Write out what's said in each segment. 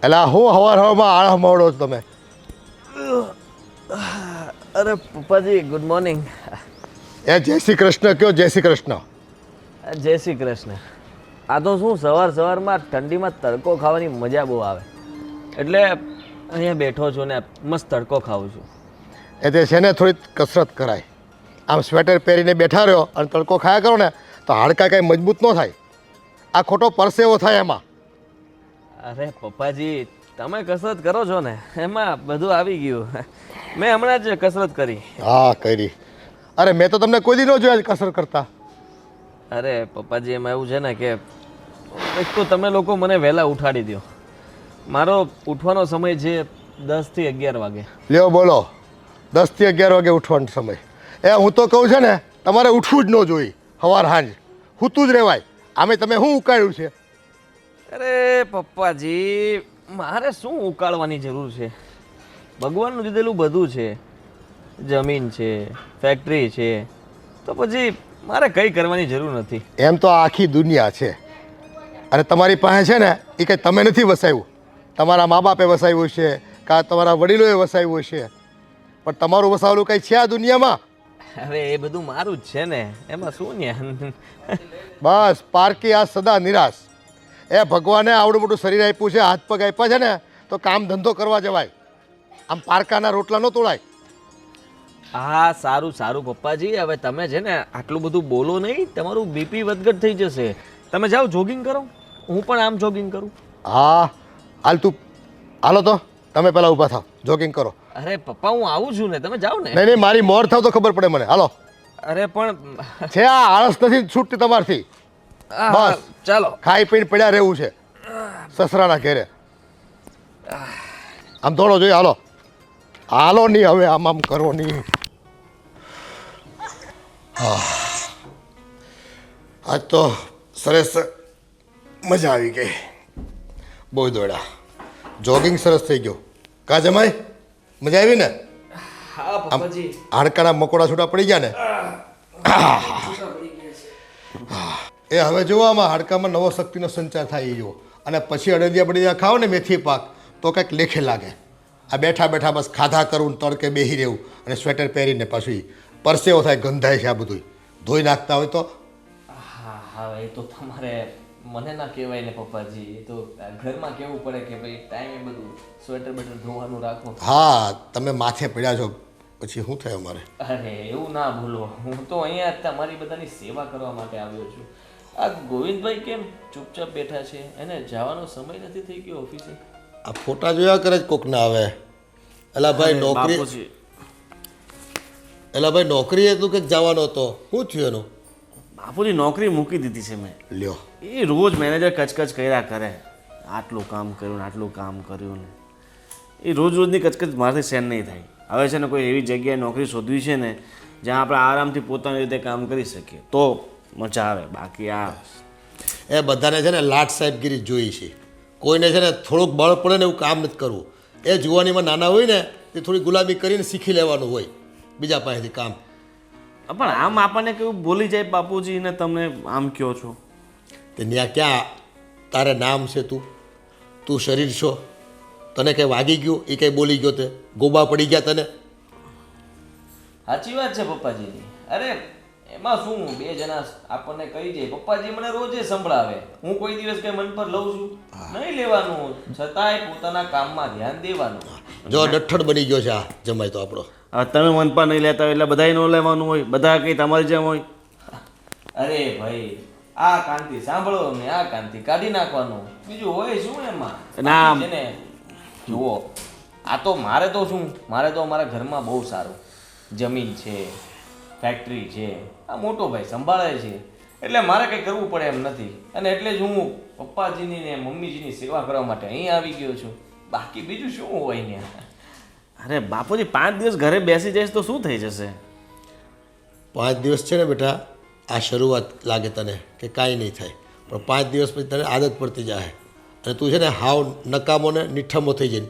એટલે હું હવારમાં આળહ મોડો છો તમે? અરે પપ્પાજી ગુડ મોર્નિંગ. એ જય શ્રી કૃષ્ણ કયો, જય શ્રી કૃષ્ણ. જય શ્રી કૃષ્ણ. આ તો શું સવારમાં ઠંડીમાં તડકો ખાવાની મજા બહુ આવે એટલે અહીંયા બેઠો છું ને મસ્ત તડકો ખાઉં છું. એ તે છે ને થોડી કસરત કરાય. આમ સ્વેટર પહેરીને બેઠા રહ્યો અને તડકો ખાયા કરો ને તો હાડકાં કાંઈ મજબૂત ન થાય. આ ખોટો પરસેવો થાય એમાં. અરે પપ્પાજી તમે કસરત કરો છો ને એમાં બધું આવી ગયું. મેં હમણાં જ કસરત કરી. હા કરી. અરે મેં તો તમને કોઈ દી ન જોયા કસરત કરતા. અરે પપ્પાજી એમાં એવું છે ને કે એક તો તમે લોકો મને વહેલા ઉઠાડી દો. મારો ઉઠવાનો સમય છે 10 થી 11 વાગે. લ્યો બોલો 10 થી 11 વાગે ઉઠવાનો સમય. એ હું તો કહું છે ને તમારે ઉઠવું જ ન જોઈએ. સવાર સાંજ સૂતું જ રહેવાય. આમે તમે શું ઉકાળ્યું છે? અરે પપ્પાજી મારે શું ઉકાળવાની જરૂર છે? ભગવાનનું દીધેલું બધું છે. જમીન છે, ફેક્ટરી છે, તો પછી મારે કંઈ કરવાની જરૂર નથી. એમ તો આખી દુનિયા છે અને તમારી પાસે છે ને એ કંઈ તમે નથી વસાવ્યું. તમારા મા બાપે વસાવ્યું છે કાં તમારા વડીલોએ વસાવ્યું છે, પણ તમારું વસાવેલું કંઈ છે આ દુનિયામાં? અરે એ બધું મારું જ છે ને, એમાં શું ને. બસ પારકી આ સદા નિરાશ. એ ભગવાને આવડું મોટું શરીર આપ્યું છે, હાથ પગ આપ્યા છે ને તો કામ ધંધો કરવા જવાય. આમ પારકાના રોટલા ન તોડાય. હા સારું સારું પપ્પાજી, હવે તમે છે ને આટલું બધું બોલો નહીં, તમારું બીપી વધઘટ થઈ જશે. તમે જાઓ જોગિંગ કરો, હું પણ આમ જોગિંગ કરું. હા હાલ તું હાલો તો તમે પહેલાં ઊભા થાવ, જોગિંગ કરો. અરે પપ્પા હું આવું છું ને, તમે જાઓ ને. નહીં નહીં મારી મોર થાવ તો ખબર પડે મને. હાલો. અરે પણ છે આ આળસ નથી છૂટતી તમારથી. બસ ચાલો ખાઈ પીને પડ્યા રહેવું છે સસરાના ઘેરે. આમ થોડો જોઈએ. હાલો હાલો નહીં હવે આમ કરો નહીં. આજ તો સરસ મજા આવી ગઈ. બહુ દોડ્યા, જોગિંગ સરસ થઈ ગયો. કા જમાય મજા આવી ને? હા પપ્પાજી. હાડકાના મકોડા છૂટા પડી ગયા ને? એ હવે જુઓ આમાં હાડકામાં નવો શક્તિનો સંચાર થાય એ જુઓ. અને પછી અડદિયા બળદિયા ખાઓ ને મેથી પાક તો કંઈક લેખે લાગે. આ બેઠા બેઠા બસ ખાધા કરવું ને તડકે બેસી રહેવું અને સ્વેટર પહેરીને પાછું પરસેવો થાય, ગંધાય છે. આ બધું ધોઈ નાખતા હોય તો. હા હા એ તો તમારે મને ના કહેવાય ને પપ્પાજી, એ તો ઘરમાં કહેવું પડે કે ભાઈ ટાઈમે બધું સ્વેટર બેટર ધોવાનું રાખો. હા તમે માથે પડ્યા છો પછી શું થાય અમારે? અરે એવું ના ભૂલો, હું તો અહીંયા તમારી બધાની સેવા કરવા માટે આવ્યો છું. આ ગોવિંદભાઈ કેમ ચૂપચાપ બેઠા છે? એને જવાનો સમય નથી થઈ ગયો ઓફિસે? આ ફોટા જોયા કરે જ કોક ના આવે. એલા ભાઈ નોકરી, એલા ભાઈ નોકરીએ તું કંઈક જવાનો હતો, શું થયું એનું? બાપુજી નોકરી મૂકી દીધી છે મેં. લ્યો એ રોજ મેનેજર કચકચ કર્યા કરે, આટલું કામ કર્યું ને આટલું કામ કર્યું ને. એ રોજની કચકચ મારાથી સહેન નહીં થાય. હવે છે ને કોઈ એવી જગ્યાએ નોકરી શોધવી છે ને જ્યાં આપણે આરામથી પોતાની રીતે કામ કરી શકીએ તો મજા આવે. બાકી આ એ બધાને છે ને લાટ સાહેબગીરી જોઈ છે. કોઈને છે ને થોડુંક બળ પડે ને એવું કામ નથી કરવું. એ જુવાનીમાં નાના હોય ને તે થોડી ગુલામી કરીને શીખી લેવાનું હોય બીજા પાસેથી કામ. પણ આમ આપણને કેવું બોલી જાય બાપુજી ને તમે આમ કહો છો. તે ત્યાં ક્યાં તારે નામ છે? તું શરીર છો? તને કંઈ વાગી ગયું? એ કંઈ બોલી ગયો? તે ગોબા પડી ગયા તને? સાચી વાત છે પપ્પાજીની. અરે એમાં શું, બે જણા આપણને કહી જાય. પપ્પાજી મને રોજે સંભળાવે, હું કોઈ દિવસ કઈ મન પર લઉં છું? નહીં લેવાનું, છતાંય પોતાના કામમાં ધ્યાન દેવાનું. જો ડઠ્ઠડ બની ગયો છે આ જમાય તો આપણો. હવે તમે મનપા નહીં લેતા હોય એટલે બધાય ન લેવાનું હોય, બધા કંઈ તમારી જેમ હોય. અરે ભાઈ આ કાંતિ સાંભળો ને આ કાંતિ કાઢી નાખવાનું, બીજું હોય શું એમાં? ના. છે ને જુઓ, આ તો મારે તો શું, મારે તો અમારા ઘરમાં બહુ સારું જમીન છે, ફેક્ટરી છે, આ મોટો ભાઈ સંભાળે છે, એટલે મારે કંઈ કરવું પડે એમ નથી. અને એટલે જ હું પપ્પાજીની ને મમ્મીજીની સેવા કરવા માટે અહીં આવી ગયો છું. બાકી બીજું શું હોય ને? અરે બાપુજી 5 દિવસ ઘરે બેસી જઈશ તો શું થઈ જશે? 5 દિવસ છે ને બેટા, આ શરૂઆત લાગે તને કે કાંઈ નહીં થાય, પણ 5 દિવસ પછી તને આદત પડતી જાય અને તું છે ને હાવ નકામો ને નિઠ્ઠમો થઈ જાય.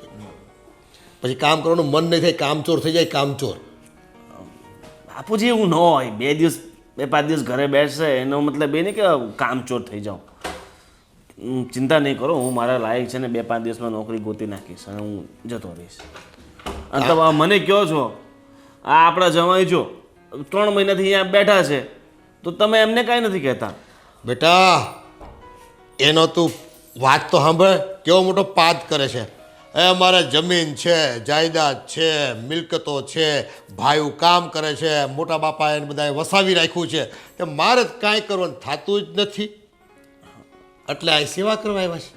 પછી કામ કરવાનું મન નહીં થાય, કામચોર થઈ જાય. કામચોર બાપુજી એવું ન હોય. 2 દિવસ 2-5 દિવસ ઘરે બેસશે એનો મતલબ એ નહીં કે કામચોર થઈ જાઉં. ચિંતા નહીં કરો, હું મારા લાયક છે ને 2-5 દિવસમાં નોકરી ગોતી નાખીશ અને હું જતો રહીશ. અને તમે મને કહો છો આ આપણા જવાઈ જો 3 મહિનાથી અહીંયા બેઠા છે તો તમે એમને કાંઈ નથી કહેતા. બેટા એનો તું વાત તો સાંભળ, કેવો મોટો પાદ કરે છે. એ અમારે જમીન છે, જાયદાદ છે, મિલકતો છે, ભાઈઓ કામ કરે છે, મોટા બાપા એને બધાએ વસાવી રાખ્યું છે, કે મારે જ કાંઈ કરવાનું થતું જ નથી. એટલે આ સેવા કરવા આવ્યા છે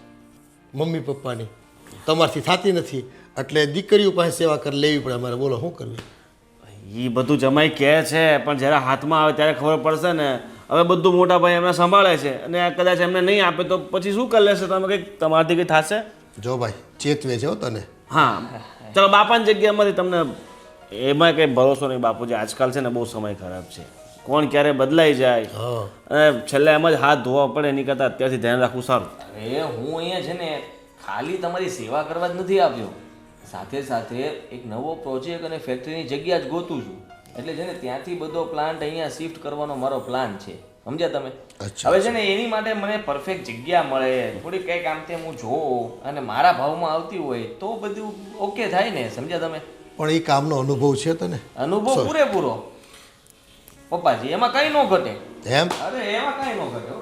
મમ્મી પપ્પાની, તમારથી થતી નથી એટલે દીકરીઓ પાસે સેવા કરી લેવી પડે અમારે. બોલો શું કરવી? એ બધું જમાઈ કહે છે પણ જ્યારે હાથમાં આવે ત્યારે ખબર પડશે ને. હવે બધું મોટા ભાઈ એમને સંભાળે છે અને કદાચ એમને નહીં આપે તો પછી શું કરી લેશે તમે? કંઈક તમારાથી કંઈ થશે? જો ભાઈ ચેતવે છે હો તને. હા ચલો બાપાની જગ્યામાંથી તમને એમાં કંઈ ભરોસો નહીં બાપુજી. આજકાલ છે ને બહુ સમય ખરાબ છે, કોણ ક્યારે બદલાઈ જાય હા અને છેલ્લે એમ જ હાથ ધોવા પડે એની કરતાં અત્યારથી ધ્યાન રાખવું સારું. અરે હું અહીંયા છે ને ખાલી તમારી સેવા કરવા જ નથી આવ્યો, સાથે સાથે એક નવો પ્રોજેક્ટ અને ફેક્ટરીની જગ્યા જ ગોતું છું. એટલે છે ને ત્યાંથી બધો પ્લાન્ટ અહીંયા શિફ્ટ કરવાનો મારો પ્લાન છે, સમજ્યા તમે? અચ્છા. હવે છે ને એની માટે મને પરફેક્ટ જગ્યા મળે, થોડી કંઈક આમ તેમ હું જોઉં અને મારા ભાવમાં આવતી હોય તો બધું ઓકે થાય ને, સમજ્યા તમે? પણ એ કામનો અનુભવ છે તને? અનુભવ પૂરેપૂરો પપ્પાજી, એમાં કઈ ન ઘટે. એમ અરે એમાં કઈ ન ઘટે હો.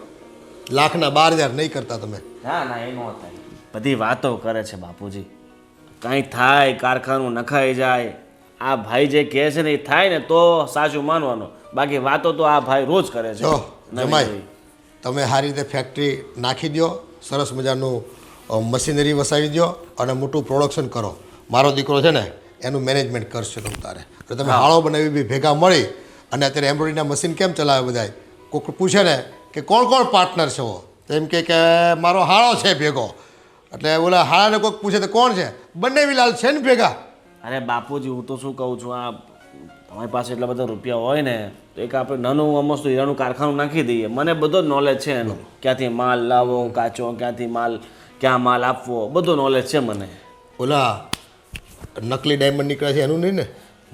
1,12,000 નહીં કરતા તમે? ના ના એ ન થાય. બધી વાતો કરે છે બાપુજી, કાંઈ થાય કારખાનું નખાઈ જાય. આ ભાઈ જે કહે છે ને એ થાય ને તો સાચું માનવાનું, બાકી વાતો તો આ ભાઈ રોજ કરે છે. જો નવી જમાઈ નવી. તમે સારી રીતે ફેક્ટરી નાખી દો, સરસ મજાનું મશીનરી વસાવી દો અને મોટું પ્રોડક્શન કરો. મારો દીકરો છે ને એનું મેનેજમેન્ટ કરશે તમ તારે. એટલે તમે હાળો બનાવી બી ભેગા મળી અને અત્યારે એમ્બ્રોઇડરીના મશીન કેમ ચલાવે બધાય, કોઈક પૂછે ને કે કોણ કોણ પાર્ટનર છો, તો એમ કે મારો હાળો છે ભેગો. એટલે ઓલા હાળાને કોઈક પૂછે તો કોણ છે? બંને વિલાલ છે ને ભેગા. અરે બાપુજી હું તો શું કહું છું, આ તમારી પાસે એટલા બધા રૂપિયા હોય ને તો એક આપણે નાનું અમસ્તું હીરાનું કારખાનું નાખી દઈએ. મને બધો જ નોલેજ છે એનું, ક્યાંથી માલ લાવવો કાચો, ક્યાંથી માલ ક્યાં માલ આપવો, બધો નોલેજ છે મને. ઓલા નકલી ડાયમંડ નીકળે છે એનું નહીં ને?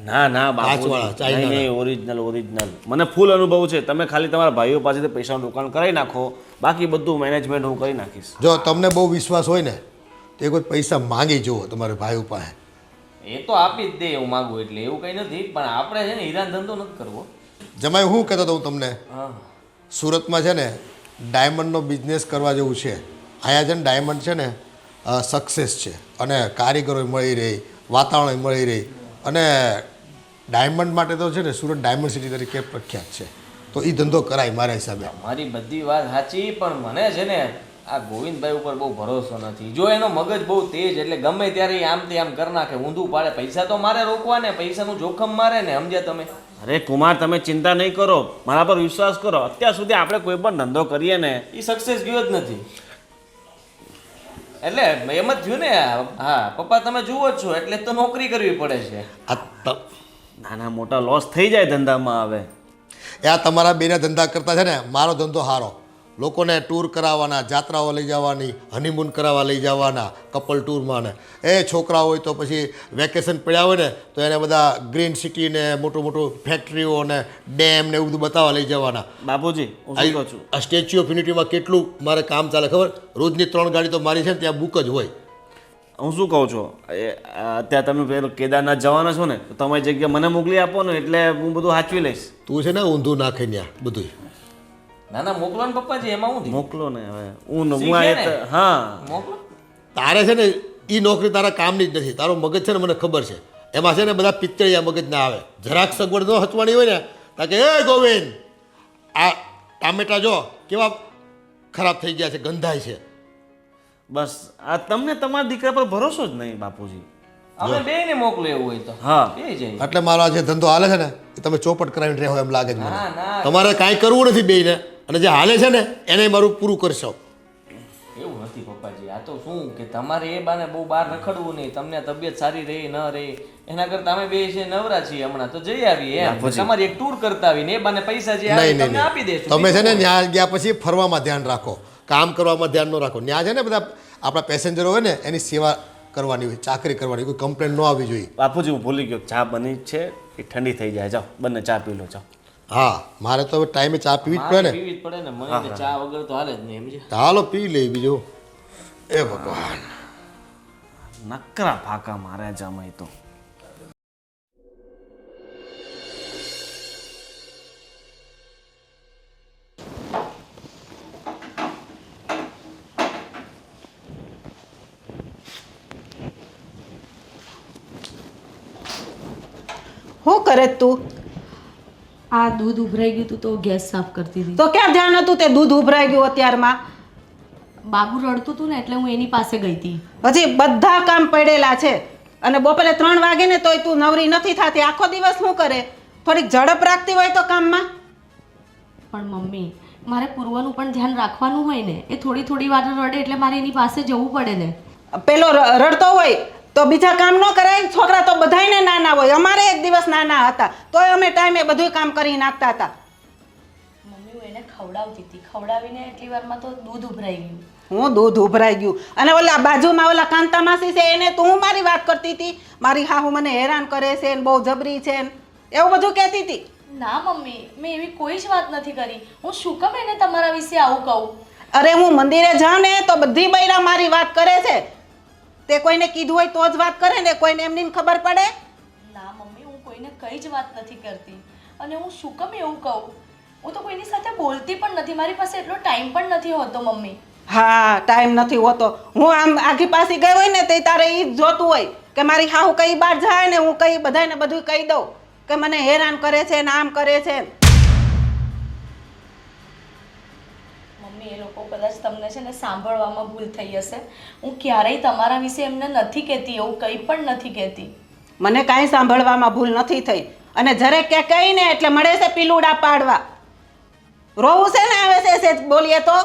ના ના કાચવાળા, બાપુજી ચાઇનાના. નહીં ઓરિજિનલ ઓરિજિનલ. મને ફૂલ અનુભવ છે. તમે ખાલી તમારા ભાઈઓ પાસેથી પૈસાનું રોકાણ કરાવી નાખો, બાકી બધું મેનેજમેન્ટ હું કરી નાખીશ. જો તમને બહુ વિશ્વાસ હોય ને તો કોઈ પૈસા માંગી જુઓ તમારે ભાઈ પાસે. એ તો આપી જ દે એવું માગું, એટલે એવું કઈ નથી, પણ આપણે છે ને હીરાનો ધંધો નથી કરવો. જમાઈ હું કહેતો હતો હું તમને, હા સુરતમાં છે ને ડાયમંડનો બિઝનેસ કરવા જેવું છે. અહીંયા છે ને ડાયમંડ છે ને સક્સેસ છે અને કારીગરો મળી રહી, વાતાવરણ મળી રહી અને ડાયમંડ માટે તો છે ને સુરત ડાયમંડ સિટી તરીકે પ્રખ્યાત છે. તો એ ધંધો કરાય મારા હિસાબે. મારી બધી વાત સાચી, પણ મને છે ને આ ગોવિંદભાઈ ઉપર બહુ ભરોસો નથી. જો એનો મગજ બહુ તેજ, એટલે ગમે ત્યારે ઈ આમ તે આમ કરી નાખે, ઊંધું પાડે. પૈસા તો મારે રોકવા ને, પૈસાનું જોખમ મારે ને, સમજ્યા તમે? અરે કુમાર તમે ચિંતા નહીં કરો, મારા પર વિશ્વાસ કરો. અત્યાર સુધી આપણે કોઈ પણ ધંધો કરીએ ને એ સક્સેસ ગયો જ નથી. એટલે એમ જ થયું ને. હા પપ્પા તમે જુઓ જ છો, એટલે તો નોકરી કરવી પડે છે. આ ત- નાના મોટા લોસ થઈ જાય ધંધામાં. હવે એ આ તમારા બેના ધંધા કરતા છે ને મારો ધંધો સારો. લોકોને ટૂર કરાવવાના, જાત્રાઓ લઈ જવાની, હનીમૂન કરાવવા લઈ જવાના, કપલ ટૂરમાં ને એ છોકરા હોય તો પછી વેકેશન પડ્યા હોય ને તો એને બધા ગ્રીન સિટી ને મોટું મોટું ફેક્ટરીઓ ને ડેમ ને એવું બધું બતાવવા લઈ જવાના. બાપુજી હું શું કહું છું, આ સ્ટેચ્યુ ઓફ યુનિટીમાં કેટલું મારે કામ ચાલે ખબર? રોજની 3 ગાડી તો મારી છે ને ત્યાં બુક જ હોય. હું શું કહું છું, અત્યારે તમે પેલું કેદારનાથ જવાના છો ને તો તમારી જગ્યા મને મોકલી આપો ને, એટલે હું બધું સાચવી લઈશ. તું છે ને ઊંધું નાખે ત્યાં બધું. ના ના મોકલો ને પપ્પાજી, એમાં હું થયું? મોકલો ને હવે હું શીખે ને? હા મોકલો. તારે છે ને એ નોકરી તારા કામની જ નથી. તારો મગજ છે ને મને ખબર છે, એમાં છે ને બધા પિત્તળિયા મગજ ના આવે. જરાક સગવડ ન હચવાની હોય ને તા કે એ ગોવિંદ આ ટામેટા જો કેવા ખરાબ થઈ ગયા છે, ગંધાય છે. બસ આ તમને તમારા દીકરા પર ભરોસો જ નહીં બાપુજી. અમે બે ને મોકલો એવું હોય તો. હા બે જઈએ. એટલે મારો આ જે ધંધો હાલે છે ને એ તમે ચોપટ કરાવીને રહેવો એમ લાગે છે મને. ના ના તમારે કાંઈ કરવું નથી બેયને, અને જે હાલે છે ને એને મારું પૂરું કરશો. એવું નથી પપ્પાજી. આ તો શું કે તમારે એ બાને બહુ બહાર રખડવું નહીં, તમને તબિયત સારી રહી ન રહી એના કરતા અમે બે છે નવરા છીએ હમણાં, તો જઈ આવીએ એમ. તમારી એક ટૂર કરતા આવીને એ બાને પૈસા જે આવે નહીં નહીં તમને આપી નહીં. દઈશું. તમે છે ને ત્યાં ગયા પછી ફરવામાં ધ્યાન રાખો, કામ કરવામાં ધ્યાન ન રાખો. ત્યાં છે ને બધા આપણા પેસેન્જરો હોય ને એની સેવા કરવાની હોય, ચાકરી કરવાની, કોઈ કમ્પ્લેન ન આવવી જોઈએ. બાપુજી હું ભૂલી ગયો, ચા બની જ છે એ ઠંડી થઈ જાય. જાઓ બંને ચા પી લો, જાઓ. હા મારે તો હવે ટાઈમે ચા પીવી જ પડે મારે ને પીવી જ પડે ને મને ચા વગર તો હાલે જ નહીં સમજે. તો હાલો પી લે બીજું એ ભગવાન નકરા ફાકા મારે જમાય તો. શું કરે તું? આ દૂધ ઉભરાઈ ગયું હતું તો ગેસ સાફ કરતી હતી. તો ક્યાં ધ્યાન હતું તે દૂધ ઉભરાઈ ગયું અત્યારમાં? બાબુ રડતું હતું ને એટલે હું એની પાસે ગઈ હતી. હજી બધા કામ પડેલા છે અને બપોરે 3 વાગે ને તોય તું નવરી નથી થતી. આખો દિવસ શું કરે? થોડીક ઝડપ રાખતી હોય તો કામમાં. પણ મમ્મી મારે પૂર્વનું પણ ધ્યાન રાખવાનું હોય ને. એ થોડી થોડી વાર રડે એટલે મારે એની પાસે જવું પડે ને. પેલો રડતો હોય તો બીજા કામ ન કરાય. છોકરા તો બધાયને નાના હોય. અમારે એક દિવસ નાના હતા તોય અમે ટાઈમે બધું કામ કરી નાખતા હતા. મમ્મી હું એને ખવડાવતી હતી. ખવડાવીને એટલી વારમાં તો દૂધ ઉભરાઈ ગયું. હું દૂધ ઉભરાઈ ગયું અને ઓલા બાજુમાં ઓલા કાંતા માસી છે એને તું મારી વાત કરતી હતી. મારી હાહુ મને હેરાન કરે છે ને બહુ જબરી છે ને એવું બધું કહેતી હતી. ના મમ્મી મેં એવી કોઈ જ વાત નથી કરી. હું શું કામ એને તમારા વિશે આવું કહું? અરે હું મંદિરે જાઉં ને તો બધી બૈરા મારી વાત કરે છે. તે કોઈને કીધું હોય તો જ વાત કરે ને, કોઈને એમની ખબર પડે? ના મમ્મી હું કોઈને કઈ જ વાત નથી કરતી. અને હું શું કામ એવું કહું? હું તો કોઈની સાથે બોલતી પણ નથી. મારી પાસે એટલો ટાઈમ પણ નથી હોતો મમ્મી. હા ટાઈમ નથી હોતો. હું આમ આઘી પાછી ગઈ હોય ને તે તારે ઈ જ જોતું હોય કે મારી હાહુ કઈ બહાર જાય ને હું કઈ બધાને બધું કહી દઉં કે મને હેરાન કરે છે ને આમ કરે છે. મમ્મી એ લોકો કદાચ તમને છે ને સાંભળવામાં ભૂલ થઈ હશે. હું ક્યારેય તમારા વિશે એમને નથી કહેતી. એવું કંઈ પણ નથી કહેતી. મને કાંઈ સાંભળવામાં ભૂલ નથી થઈ અને જરે કે કહીને એટલે મળે છે પીલુડા પાડવા. રોવું છે ને આવે છે સેજ બોલીએ તો.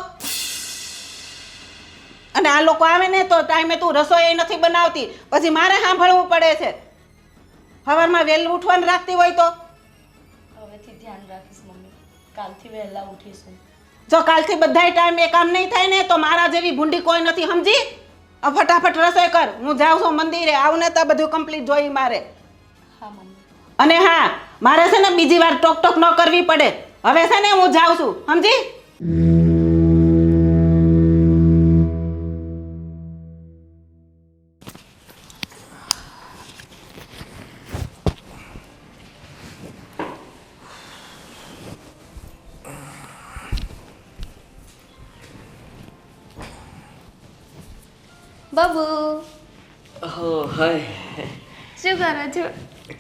અને આ લોકો આવે ને તો ટાઈમે તું રસોઈ નથી બનાવતી પછી મારે સાંભળવું પડે છે. સવારમાં વહેલું ઉઠવાનું રાખતી હોય તો હવેથી ધ્યાન રાખીશ મમ્મી. કાલથી વહેલા ઉઠીશું. જો કાલથી બધાય ટાઈમ એ કામ નહીં થાય ને તો મારા જેવી ભૂંડી કોઈ નથી સમજી. આ ફટાફટ રસોઈ કર. હું જાઉં છું મંદિરે. આવું ને તો બધું કમ્પ્લીટ જોઈ મારે. હા મમ્મી. અને હા મારે છે ને બીજી વાર ટોક ટોક ન કરવી પડે. હવે છે ને હું જાઉં છું સમજી. બાબુ હાય શું કરો છો?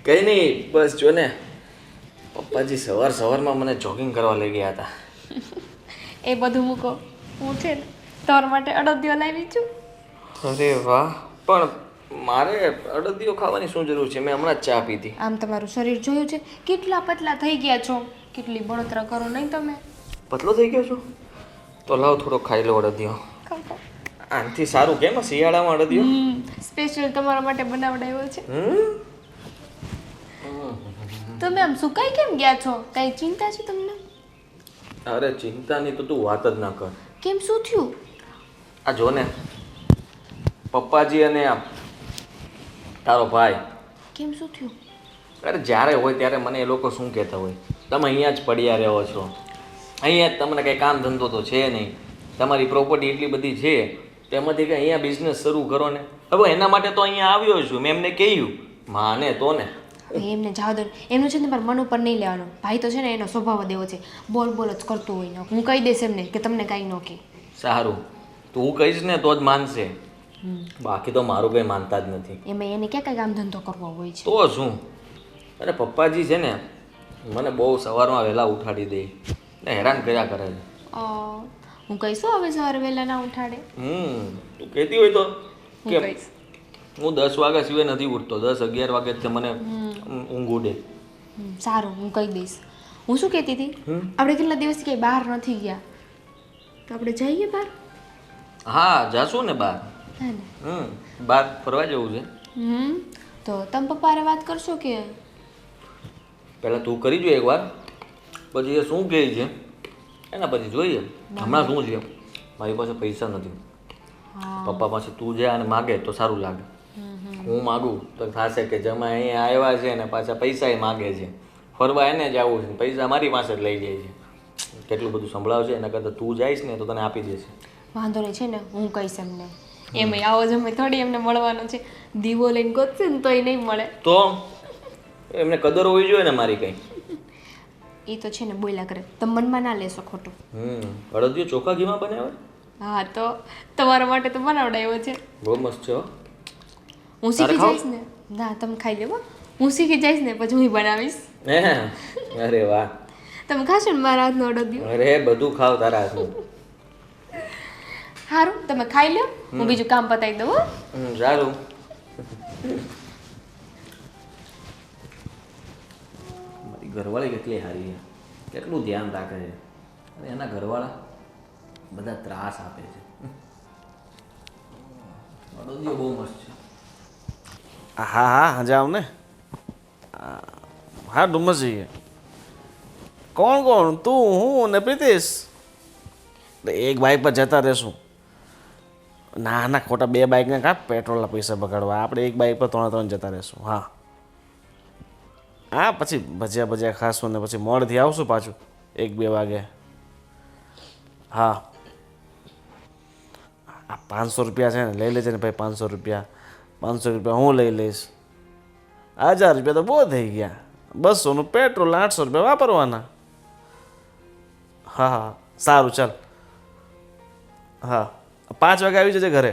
કંઈ નહીં બસ જો ને પપ્પાજી સવારમાં મને જોગિંગ કરવા લઈ ગયા હતા. એ બધું મૂકો. હું છે ને તમારા માટે અડદિયો લાવી છું. અરે વાહ પણ મારે અડદિયો ખાવાની શું જરૂર છે? મેં હમણાં જ ચા પીધી. આમ તમારું શરીર જોયું છે કેટલા પતલા થઈ ગયા છો. કેટલી બળતરા કરો નહીં તમે. પતલો થઈ ગયો છો? તો લાવ થોડો ખાઈ લો અડદિયો. આનાથી સારું કેમ શિયાળામાં અડદિયો? સ્પેશિયલ તમારા માટે બનાવડાવ્યો છે. તમે આમ સુકાઈ કેમ ગયા છો? કઈ ચિંતા છે તમને? અરે ચિંતાની તો તું વાત જ ના કર. કેમ શું થયું? આ જો ને પપ્પાજી અને આ તારો ભાઈ. કેમ શું થયું? અરે જ્યારે હોય ત્યારે મને એ લોકો શું કહેતા હોય, તમે અહીંયા જ પડ્યા રહો છો, અહીંયા જ તમને કંઈ કામ ધંધો તો છે નહીં, તમારી પ્રોપર્ટી એટલી બધી છે તેમાંથી કે અહીંયા બિઝનેસ શરૂ કરો ને. હવે એના માટે તો અહીંયા આવ્યો છું. મેં એમને કહ્યું માને તો ને. એમને જાવ દો. એમનું છે ને તમારે મન ઉપર નહીં લેવાનું. ભાઈ તો છે ને એનો સ્વભાવ જ એવો છે. બોલ બોલ જ કરતું હોય ને. હું કહી દઈશ એમને કે તમને કાંઈ ન કહે. સારું તું કહીશ ને તો જ માનશે, બાકી તો મારું કંઈ માનતા જ નથી. એમાં એને ક્યાં કાંઈ કામ ધંધો કરવો હોય છે. તો શું? અરે પપ્પાજી છે ને મને બહુ સવારમાં વહેલા ઉઠાડી દે ને હેરાન કર્યા કરે છે. હું કહીશું હવે સવારે વહેલા ના ઉઠાડે. તું કહેતી હોય તો હું કે કહીશ. હું 10 વાગ્યા સિવાય નથી ઉઠતો. 10-11 વાગે જ મને ઊંઘ ઉડે. સારું હું કહી દઈશ. હું શું કહેતી હતી, આપણે કેટલા દિવસથી ક્યાંય બહાર નથી ગયા તો આપણે જઈએ બહાર. હા જાશું ને બહાર. હે ને? બહાર ફરવા જવું છે. તો તમે પપ્પાને વાત કરશો કે? પહેલાં તું કરી જો એકવાર, પછી એ શું કહે છે એના પછી જોઈએ. હમણાં શું છે મારી પાસે પૈસા નથી. પપ્પા પાસે તું જાય અને માગે તો સારું લાગે. હું માગું તો થશે કે જમા અહીંયા આવ્યા છે ને પાછા પૈસા માગે છે. ફરવા એને જ આવું છે, પૈસા મારી પાસે જ લઈ જાય છે. કેટલું બધું સંભળાવશે એના કરતાં તું જઈશ ને તો તને આપી દેશે. વાંધો નહીં છે ને, હું કહીશ એમને. એમાં આવો જમે થોડી એમને મળવાનો છે. દીવો લઈને ગોતશે ને તોય નહીં મળે. તો એમને કદર હોવી જોઈએ ને મારી કંઈ. એ તો છે ને બોલ્યા કરે, તમે મનમાં ના લેશો ખોટું. અડદિયો ચોખા ઘીમાં બનાવે? હા તો તમારા માટે તો બનાવડાવ્યો છે. બહુ મસ્ત છે હો. હું શીખી ખાવું? જઈશ ને, ના તમે ખાઈ લેવો. હું શીખી જઈશ ને પછી હું બનાવીશ. હે અરે વાહ. તમે ખાશો ને મારા હાથનો અડદિયો? અરે બધું ખાવ તારા હાથનું. સારું, તમે ખાઈ લો, હું બીજું કામ પતાવી દઉં હો. સારું. મારી ઘરવાળી કેટલી સારી છે, કેટલું ધ્યાન રાખે છે, અને એના ઘરવાળા બધા ત્રાસ આપે છે. અડદિયો બહુ મસ્ત છે. હા હા જાવ ને. હા ડુમસ જઈએ. કોણ કોણ? તું, હું ને પ્રીતિશ. એક બાઇક પર જતા રહેશું. ના ના, ખોટા 2 બાઇકને કાં પેટ્રોલના પૈસા બગાડવા. આપણે એક બાઇક પર 3 જતા રહેશું. હા હા, પછી ભજીયા ખાશું ને પછી મોડથી આવશું પાછું 1-2 વાગે. હા આ 500 રૂપિયા છે ને, લઈ લેજે ને ભાઈ. 500 રૂપિયા હું લઈ લઈશ. 1000 રૂપિયા તો બહુ થઈ ગયા. 200નું પેટ્રોલ, 800 રૂપિયા વાપરવાના. હા હા સારું, ચાલ. હા 5 વાગે આવી જજે ઘરે.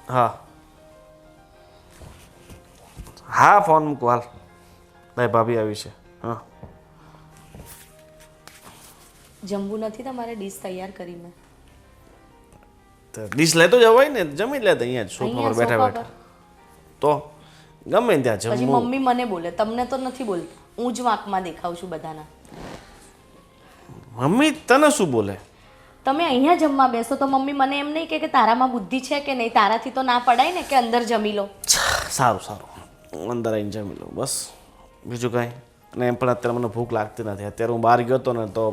હા હા, ફોન મૂકો હાલ. ભાઈ ભાભી આવી છે. હા જમવું નથી તમારે? ડીશ તૈયાર કરી મેં. તો ડીશ લેતો જવાય ને, જમી જ લેતા અહીંયા જ સોફા પર બેઠા બેઠા. તો ગમે ને ત્યાં પછી જમવું. મમ્મી મને બોલે, તમને તો નથી બોલતી. હું જ વાંકમાં દેખાઉં છું બધાના. મમ્મી તને શું બોલે? તમે અહીંયા જમવા બેસો તો મમ્મી મને એમ નહીં કહે કે તારામાં બુદ્ધિ છે કે નહીં, તારાથી તો ના પડાય ને કે અંદર જમી લો. સારું, અંદર આવીને જમી લઉં બસ, બીજું કાંઈ. અને એમ પણ અત્યારે મને ભૂખ લાગતી નથી. અત્યારે હું બહાર ગયો હતો ને તો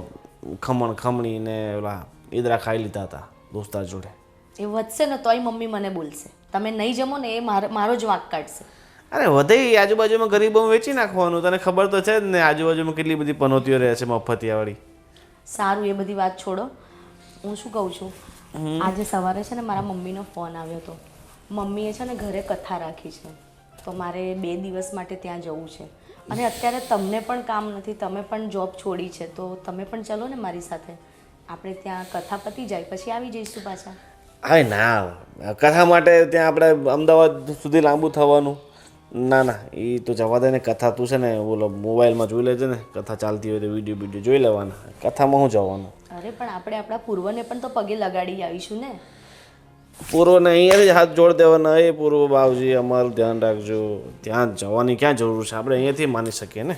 ખમણી ને ઓલા ઈદરા ખાઈ લીધા હતા દોસ્તાર જોડે. એ વધશે ને તોય મમ્મી મને બોલશે. તમે નહીં જમો ને એ મારો જ વાંક કાઢશે. અરે વધે આજુબાજુમાં ગરીબો વેચી નાખવાનું. તને ખબર તો છે જ ને આજુબાજુમાં કેટલી બધી પનોતીઓ રહે છે મફતિયાવાળી. સારું, એ બધી વાત છોડો. હું શું કહું છું, આજે સવારે છે ને મારા મમ્મીનો ફોન આવ્યો હતો. મમ્મીએ છે ને ઘરે કથા રાખી છે, તો મારે 2 દિવસ માટે ત્યાં જવું છે. અને અત્યારે તમને પણ કામ નથી, તમે પણ જોબ છોડી છે, તો તમે પણ ચલો ને મારી સાથે. આપણે ત્યાં કથા પતી જાય પછી આવી જઈશું પાછા. હા ના, કથા માટે ત્યાં આપણે અમદાવાદ સુધી લાંબુ થવાનું. ના ના, એ તો જવા દે ને. કથા તું છે ને બોલો મોબાઈલમાં જોઈ લેજે ને. કથા ચાલતી હોય તો વિડીયો જોઈ લેવાના. કથામાં શું જવાનું? અરે પણ આપણે આપણા પૂર્વને પણ તો પગે લગાડી આવીશું ને. પૂર્વને અહીંયાથી જ હાથ જોડ દેવાના. એ પૂર્વ બાવજી અમારું ધ્યાન રાખજો. ત્યાં જવાની ક્યાં જરૂર છે? આપણે અહીંયાથી માની શકીએ ને.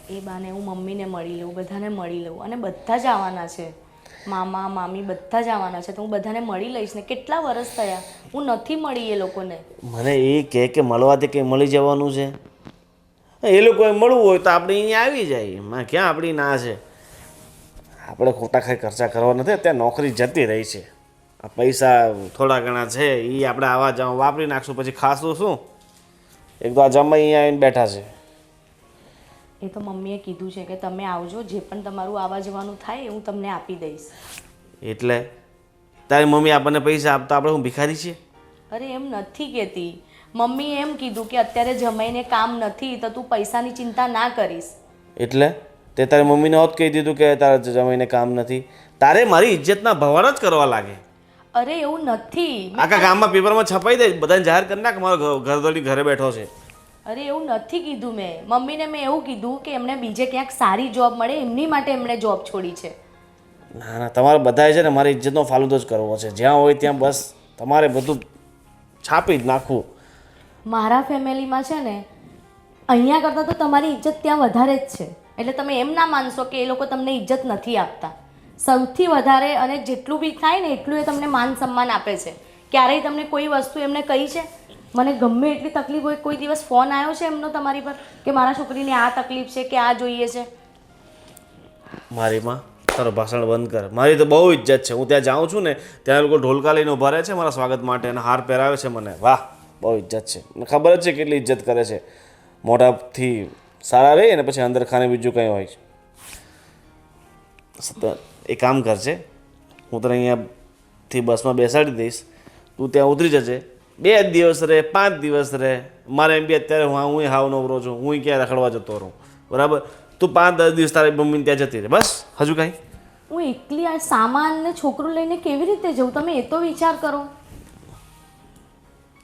એ બાને હું મમ્મીને મળી લઉં, બધાને મળી લઉં. અને બધા જ આવવાના છે, મામા મામી બધા જ આવવાના છે, તો હું બધાને મળી લઈશ ને. કેટલા વર્ષ થયા હું નથી મળી એ લોકોને. મને એ કહે કે મળવાથી કંઈ મળી જવાનું છે. એ લોકોએ મળવું હોય તો આપણે અહીંયા આવી જાય. એમાં ક્યાં આપણી ના છે? આપણે ખોટા ખાઈ ખર્ચા કરવા નથી. અત્યારે નોકરી જતી રહી છે. આ પૈસા થોડા ઘણા છે એ આપણે આવા જવા વાપરી નાખશું. પછી ખાશું શું? એક તો આ જમાઈ અહીંયા આવીને બેઠા છે. એ તો મમ્મીએ કીધું છે કે તમે આવજો, જે પણ તમારું આવવા જવાનું થાય એ હું તમને આપી દઈશ. એટલે તારી મમ્મી આપણને પૈસા આપતા આપણે હું ભિખારી છીએ? અરે એમ નથી કહેતી. મમ્મીએ એમ કીધું કે અત્યારે જમાઈને કામ નથી તો તું પૈસાની ચિંતા ના કરીશ. એટલે તે તારી મમ્મીને હોત કહી દીધું કે તારે જમાઈને કામ નથી. તારે મારી ઇજ્જતના ભવાના જ કરવા લાગે. અરે એવું નથી. આખા ગામમાં પેપરમાં છપાઈ દે, બધાને જાહેર કરી નાખ મારો ઘરદોડી ઘરે બેઠો છે. અરે એવું નથી કીધું મેં. મમ્મીને મેં એવું કીધું કે એમને બીજે ક્યાંક સારી જોબ મળે એમની માટે એમણે જોબ છોડી છે. ના ના, તમારે બધાએ છે ને મારી ઇજ્જતનો ફાલુદો જ કરવો છે. જ્યાં હોય ત્યાં બસ તમારે બધું છાપી જ નાખવું. મારા ફેમિલીમાં છે ને અહીંયા કરતાં તો તમારી ઇજ્જત ત્યાં વધારે જ છે. એટલે તમે એમ ના માનશો કે એ લોકો તમને ઇજ્જત નથી આપતા. સૌથી વધારે અને જેટલું બી થાય ને એટલું એ તમને માન સન્માન આપે છે. ક્યારેય તમને કોઈ વસ્તુ એમને કહી છે? મને ગમે એટલી તકલીફ હોય, કોઈ દિવસ ફોન આવ્યો છે એમનો તમારી પર કે મારા છોકરીને આ તકલીફ છે કે આ જોઈએ છે? મારી માં તારો ભાષણ બંધ કર. મારી તો બહુ ઇજ્જત છે. હું ત્યાં જાઉં છું ને ત્યાં લોકો ઢોલકા લઈને ઊભા રહે છે મારા સ્વાગત માટે અને હાર પહેરાવે છે મને. વાહ, બહુ ઇજ્જત છે. મને ખબર જ છે કેટલી ઇજ્જત કરે છે. મોઢાથી સારા રહે અને પછી અંદર ખાને બીજું કંઈ હોય છે. એ કામ કરશે, હું તને અહીંયાથી બસમાં બેસાડી દઈશ, તું ત્યાં ઉતરી જજે. 2 દિવસ રહે, 5 દિવસ રહે, મારે એમ બી અત્યારે હું હાવ નવરો છું, હું ક્યાં રખડવા જતો રહું, બરાબર? તું 5-10 દિવસ તારી મમ્મીને ત્યાં જતી રહે, બસ. હજુ કાંઈ? હું એકલી આ સામાન ને છોકરું લઈને કેવી રીતે જઉં? તમે એ તો વિચાર કરો.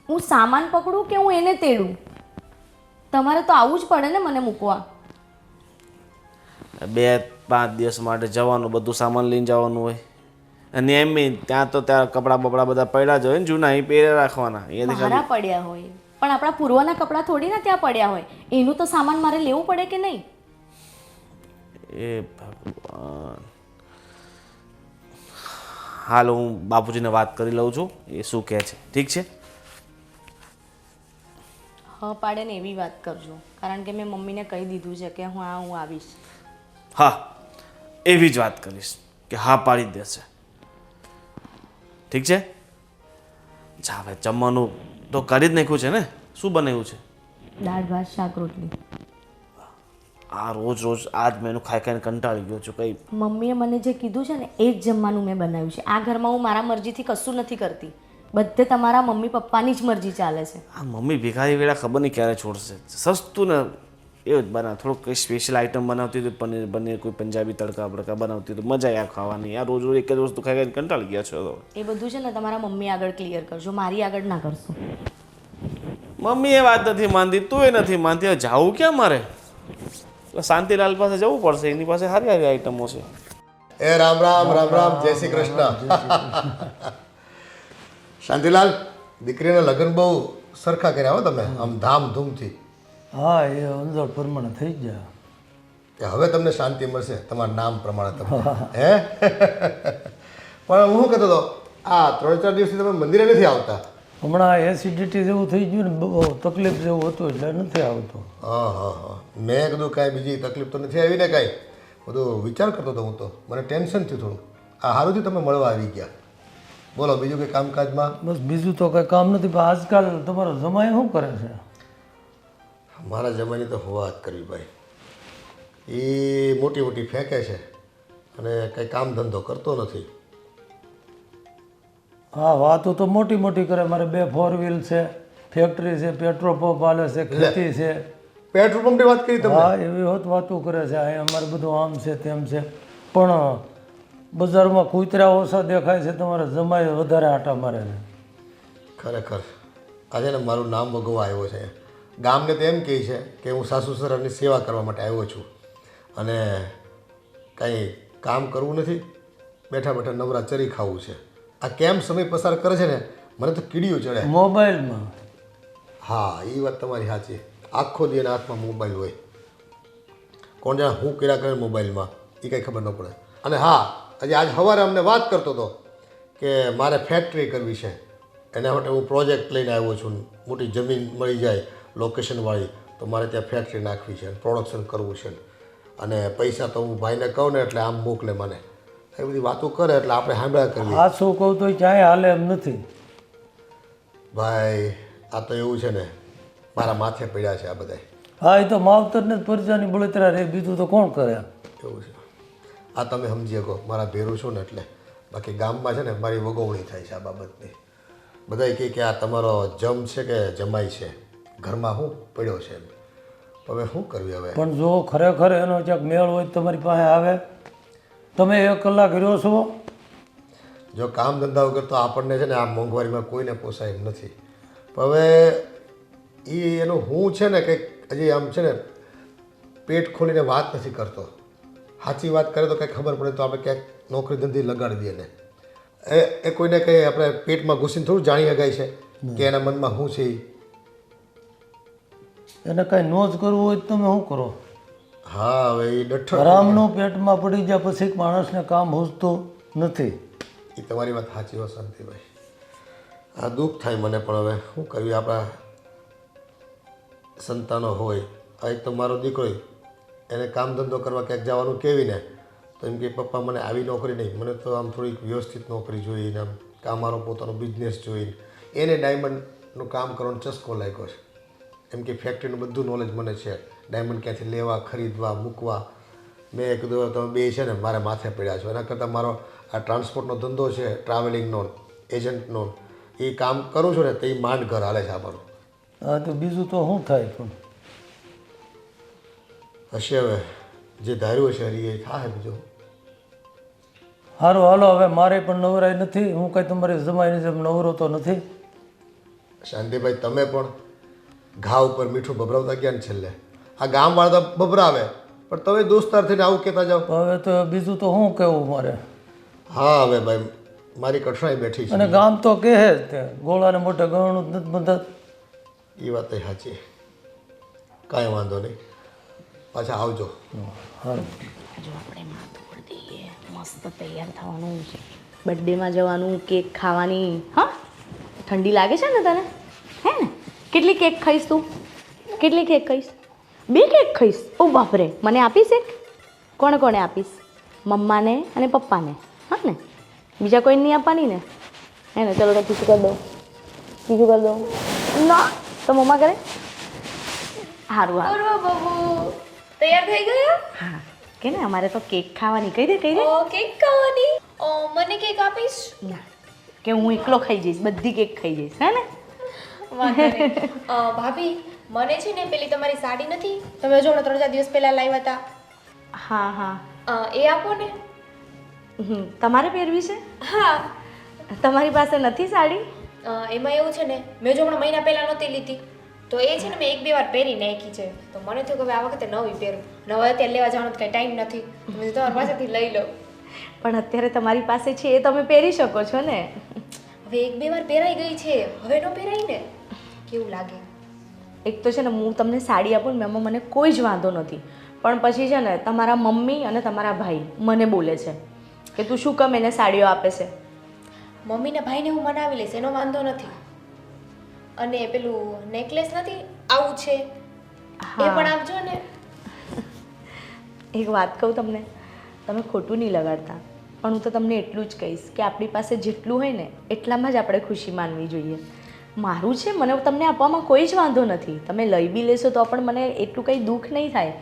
હું સામાન પકડું કે હું એને તેડું? તમારે તો આવવું જ પડે ને મને મૂકવા. 2-5 દિવસ માટે જવાનું, બધું સામાન લઈને જવાનું હોય, અને એમ ત્યાં તો ત્યાં કપડાં બપડા બધા પડ્યા જ હોય ને, જૂના એ પહેરે રાખવાના. મારા પડ્યા હોય પણ આપણા પૂર્વના કપડાં થોડી ના ત્યાં પડ્યા હોય. એનું તો સામાન મારે લેવું પડે કે નહીં? એ ભગવાન. હાલ હું બાપુજીને વાત કરી લઉં છું, એ શું કહે છે. ઠીક છે? હા પાડે ને એવી વાત કરજો, કારણ કે મેં મમ્મીને કહી દીધું છે કે હું આવીશ. હા, એવી જ વાત કરીશ કે હા પાડી જ દેશે. ઠીક છે? જા હવે જમવાનું તો કરી જ નાખ્યું છે ને? શું બનાવ્યું છે? દાળ ભાત શાક રોટલી. આ રોજ રોજ આજ મેં એનું ખાઈ ખાઈને કંટાળી ગયો છું. કંઈ મમ્મીએ મને જે કીધું છે ને એ જ જમવાનું મેં બનાવ્યું છે. આ ઘરમાં હું મારા મરજીથી કશું નથી કરતી, બધે તમારા મમ્મી પપ્પાની જ મરજી ચાલે છે. આ મમ્મી ભિખારી વેળા ખબર નહીં ક્યારે છોડશે. સસ્તું ને એવું જ બનાવ, થોડુંક કંઈ સ્પેશિયલ આઈટમ બનાવતી હતી, પનીર બનીર, કોઈ પંજાબી તડકા બડકા બનાવતી હતી, મજા આવે ખાવાની. આ રોજ રોજ એક જ વસ્તુ ખાઈ ખાઈને કંટાળી ગયા છો. તો એ બધું છે ને તમારા મમ્મી આગળ ક્લિયર કરજો, મારી આગળ ના કરશો. મમ્મી એ વાત નથી માનતી, તું એ નથી માનતી. હવે જાવું ક્યાં મારે? શાંતિલાલ પાસે જવું પડશે, એની પાસે સારી સારી આઈટમો છે. એ રામ રામ રામ રામ, જય શ્રી કૃષ્ણ. શાંતિલાલ, દીકરીના લગ્ન બહુ સરખા કર્યા હો તમે, આમ ધામધૂમથી. હા, એ અંદર પ્રમાણે થઈ ગયા. કે હવે તમને શાંતિ મળશે તમારા નામ પ્રમાણે તમે. હે પણ હું કહેતો હતો, આ 3-4 દિવસથી તમે મંદિરે નથી આવતા. હમણાં એસિડિટી જેવું થઈ ગયું ને, બહુ તકલીફ જેવું હતું એટલે નથી આવતો. હા, મેં કીધું કાંઈ બીજી તકલીફ તો નથી આવી ને કાંઈ? બધું વિચાર કરતો હતો હું તો, મને ટેન્શન થયું થોડું. આ સારુંથી તમે મળવા આવી ગયા. બોલો બીજું કંઈ કામકાજમાં? બસ બીજું તો કંઈ કામ નથી. પણ આજકાલ તમારો જમાઈ શું કરે છે? મારા જમાની તો વાત કરવી ભાઈ, એ મોટી મોટી ફેંકે છે અને કંઈ કામ ધંધો કરતો નથી. હા, વાતો તો મોટી મોટી કરે. મારે 2 4 વ્હીલ છે, ફેક્ટરી છે, પેટ્રોલ પંપ હાલે છે, ખેતી છે. પેટ્રોલ પંપની વાત કરી તમે? હા, એવી હોત વાતો કરે છે. અહીં અમારે બધું આમ છે તેમ છે. પણ બજારમાં કૂતરા ઓછા દેખાય છે, તમારા જમાઈ વધારે આટા મારે છે. ખરેખર આજે ને મારું નામ ભગવા આવ્યો છે. ગામને તો એમ કહે છે કે હું સાસુ સસરાની સેવા કરવા માટે આવ્યો છું અને કંઈ કામ કરવું નથી, બેઠા બેઠા નવરા ચરી ખાવું છે. આ કેમ સમય પસાર કરે છે ને, મને તો કીડીયું ચડે. મોબાઈલમાં. હા, એ વાત તમારી સાચી. આખો દી એના હાથમાં મોબાઈલ હોય. કોણ જાણે હું કર્યા કરે મોબાઈલમાં એ કંઈ ખબર ન પડે. અને હા, હજી આજ સવારે અમને વાત કરતો હતો કે મારે ફેક્ટરી કરવી છે, એના માટે હું પ્રોજેક્ટ લઈને આવ્યો છું. મોટી જમીન મળી જાય લોકેશનવાળી તો મારે ત્યાં ફેક્ટરી નાખવી છે, પ્રોડક્શન કરવું છે, અને પૈસા તો હું ભાઈને કહું ને એટલે આમ મોકલે મને. એ બધી વાતો કરે એટલે આપણે સાંભળ્યા કરવી. આ શું કહું તો ક્યાંય હાલે એમ નથી. ભાઈ આ તો એવું છે ને, મારા માથે પડ્યા છે આ બધા. હા, એ તો માવતરને જ પરજાની બળતરા રે, બીજું તો કોણ કરે? એવું છે. આ તમે સમજી શકો, મારા ભેરું છું ને એટલે. બાકી ગામમાં છે ને મારી વગોવણી થાય છે આ બાબતની. બધા કહે કે આ તમારો જમ છે કે જમાઈ છે, ઘરમાં શું પડ્યો છે એમ. હવે શું કરવી હવે? પણ જો ખરેખર એનો ક્યાંક મેળ હોય તો તમારી પાસે આવે. તમે 1 કલાક રહ્યો છો. જો કામ ધંધા વગર તો આપણને છે ને આ મોંઘવારીમાં કોઈને પોસાય એમ નથી. હવે એનું હું છે ને કંઈક હજી આમ છે ને પેટ ખોલીને વાત નથી કરતો. સાચી વાત કરે તો કંઈક ખબર પડે તો આપણે ક્યાંક નોકરી ધંધી લગાડી દઈએ ને. એ કોઈને કંઈ આપણે પેટમાં ઘૂસીને થોડું જાણી શકાય છે કે એના મનમાં શું છે. એને કાંઈ નો જ કરવું હોય તો તમે શું કરો? હા, હવે એ ડઠ્ઠર હરામનું પેટમાં પડી ગયા પછી માણસને કામ હૂજતું નથી. એ તમારી વાત સાચી હોય શાંતિભાઈ. આ દુઃખ થાય મને, પણ હવે શું કરવી? આપણા સંતાનો હોય, આ એક તો મારો દીકરો, એને કામ ધંધો કરવા ક્યાંક જવાનું કહેવીને તો એમ કે પપ્પા મને આવી નોકરી નહીં, મને તો આમ થોડીક વ્યવસ્થિત નોકરી જોઈને, આમ કામ મારો પોતાનો બિઝનેસ જોઈને. એને ડાયમંડનું કામ કરવાનો ચસ્કો લાગ્યો છે. એમ કે ફેક્ટરીનું બધું નોલેજ મને છે, ડાયમંડ ક્યાંથી લેવા, ખરીદવા, મૂકવા. મેં કીધું તમે બે છે ને મારે માથે પડ્યા છો, એના કરતાં મારો આ ટ્રાન્સપોર્ટનો ધંધો છે, ટ્રાવેલિંગનો, એજન્ટનો, એ કામ કરું છું ને તો એ માંડ ઘર હાલે છે અમારું. હા તો બીજું તો શું થાય પણ હશે હવે જે ધાર્યું હશે એ થાય બીજું. સારું હાલો, હવે મારે પણ નવરાઈ નથી, હું કંઈ તમારી જમાઈની જેમ નવરો તો નથી. શાંતિભાઈ તમે પણ ઘા ઉપર મીઠું ભભરાવતા ગયા ને છેલ્લે. આ ગામવાળા તો ભભરાવે પણ તમે દોસ્તાર થઈને આવું કહેતા જાઓ. હવે તો બીજું તો શું કહેવું મારે. હા હવે ભાઈ મારી કઠણાઈ બેઠી છે અને ગામ તો કહે જ તે ગોળાને મોઢે ગળણું જ નથી બંધાત. એ વાત સાચી, કાંઈ વાંધો નહીં, પાછા આવજો. સારું જો આપણે માથું પર દઈએ, મસ્ત તૈયાર થવાનું છે, બર્થડેમાં જવાનું, કેક ખાવાની. હા, ઠંડી લાગે છે ને તને? હે ને? કેટલી કેક ખાઈશ તું? કેટલી કેક ખાઈશ? 2 કેક ખાઈશ? ઓ બાપરે, મને આપીશ એક? કોણે કોણે આપીશ? મમ્માને અને પપ્પાને, હા ને? બીજા કોઈ નહીં આપવાની ને? હે ને? ચલો તો બીજું કરી દઉં, બીજું કરી દઉં. ના તો મમ્મા કરે. સારું હા બાબુ તૈયાર થઈ ગયા? હા કે ને અમારે તો કેક ખાવાની. કહી દે કહી દે. કેક ખાવાની? મને કેક આપીશ? ના કે હું એકલો ખાઈ જઈશ, બધી કેક ખાઈ જઈશ, હે ને? વાંધો નહીં. ભાભી મને છે ને પેલી તમારી સાડી નથી, તમે જો 3-4 દિવસ પહેલા લાવ્યા હતા, હા હા. એ આપો ને. તમારે પહેરવી છે? હા. તમારી પાસે નથી સાડી? એમાં એવું છે ને, મેં જો હમણાં મહિના પહેલા નહોતી લીધી તો એ છે ને મેં 1-2 વાર પહેરી નાખી છે, તો મને થયું કે હવે આ વખતે નવી પહેરું. નવા અત્યારે લેવા જવાનો કંઈ ટાઈમ નથી, મેં તમારી પાસેથી લઈ લો. પણ અત્યારે તમારી પાસે છે એ તમે પહેરી શકો છો ને. હવે 1-2 વાર પહેરાઈ ગઈ છે, હવે ન પહેરાય ને. કેવું લાગે? એક તો છે ને હું તમને સાડી આપું ને એમાં મને કોઈ જ વાંધો નથી, પણ પછી છે ને તમારા મમ્મી અને તમારા ભાઈ મને બોલે છે કે તું શું કામ એને સાડીઓ આપે છે. મમ્મીના ભાઈને હું મનાવી લઈશ, એનો વાંધો નથી. અને પેલું નેકલેસ નથી આવું છે, એ પણ આપજો ને. એક વાત કહું તમને, તમે ખોટું નહીં લગાડતા, પણ હું તો તમને એટલું જ કહીશ કે આપણી પાસે જેટલું હોય ને એટલામાં જ આપણે ખુશી માનવી જોઈએ. મારું છે, મને તમને આપવામાં કોઈ જ વાંધો નથી, તમે લઈ બી લેશો તો પણ મને એટલું કંઈ દુઃખ નહીં થાય.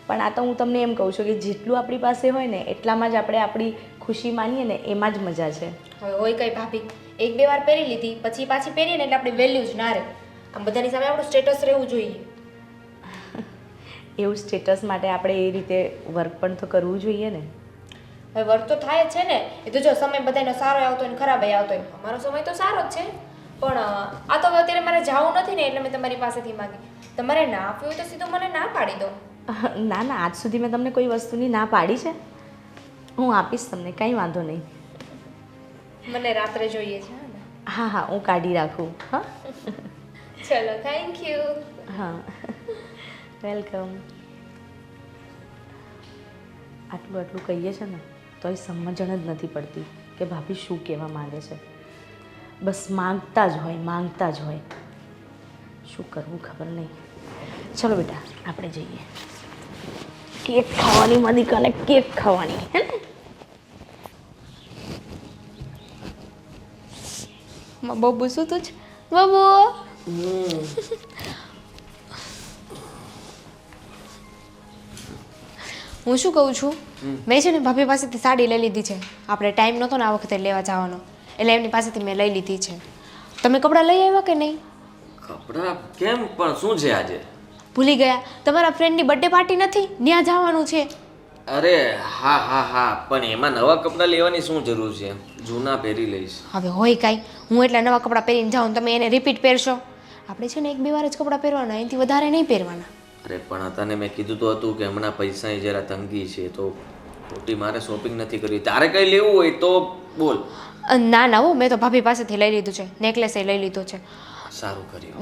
પણ આ તો હું તમને એમ કહું છું કે જેટલું આપણી પાસે હોય ને એટલામાં જ આપણે આપણી ખુશી માનીએ ને એમાં જ મજા છે. હવે હોય કઈ ભાભી, 1-2 વાર પહેરી લીધી પછી પાછી પહેરીએ ને એટલે આપણી વેલ્યુ જ ના રહે. આમ બધાની સામે આપણું સ્ટેટસ રહેવું જોઈએ. એવું સ્ટેટસ માટે આપણે એ રીતે વર્ક પણ તો કરવું જોઈએ ને. હવે વર્ક તો થાય જ છે ને, એ તો જો સમય બધાનો સારો આવતો હોય ને ખરાબ આવતો હોય. અમારો સમય તો સારો જ છે, પણ આ તો હવે અત્યારે મારે જવું નથી ને એટલે મેં તમારી પાસેથી માંગી. તમારે ના આપવી હોય તો સીધું મને ના પાડી દો. ના ના, આજ સુધી મેં તમને કોઈ વસ્તુની ના પાડી છે? હું આપીશ તમને, કંઈ વાંધો નહીં. મને રાત્રે જોઈએ છે. હા હા, હું કાઢી રાખું. હા ચલો, થેન્ક યુ. હા, વેલકમ. આટલું આટલું કહીએ છે ને તો એ સમજણ જ નથી પડતી કે ભાભી શું કહેવા માંગે છે. બસ માંગતા જ હોય, માંગતા જ હોય. શું કરવું ખબર નહીં. ચલો બેટા આપણે જઈએ. કેક ખાવાની મદિકાને, કેક ખાવાની, હે ને? બબુ શું તું જ બબુ? હું શું કહું છું, મેં છે ને ભાભી પાસેથી સાડી લઈ લીધી છે. આપણે ટાઈમ નહોતો ને આ વખતે લેવા જવાનો, એટલે એમની પાસેથી મેં લઈ લીધી છે. તમે કપડાં લઈ આવ્યા કે નહીં? કપડાં કેમ પણ શું છે આજે? ભૂલી ગયા? તમારા ફ્રેન્ડની બર્થડે પાર્ટી નથી, ત્યાં જવાનું છે. અરે હા હા હા, પણ એમાં નવા કપડાં લેવાની શું જરૂર છે? જૂના પહેરી લઈશ. હવે હોય કાંઈ, હું એટલા નવા કપડાં પહેરીને જાઉં તમે એને રિપીટ પહેરશો? આપણે છે ને 1-2 વાર જ કપડાં પહેરવાના, એનાથી વધારે નહીં પહેરવાના. અરે પણ તને મેં કીધું તો હતું કે હમણાં પૈસાની જરા તંગી છે, તો ખોટી મારે શોપિંગ નથી કરવી. તારે કંઈ લેવું હોય તો બોલ. ના ના હો, મેં તો ભાભી પાસેથી લઈ લીધું છે, નેકલેસ લઈ લીધો છે. સારું કર્યું.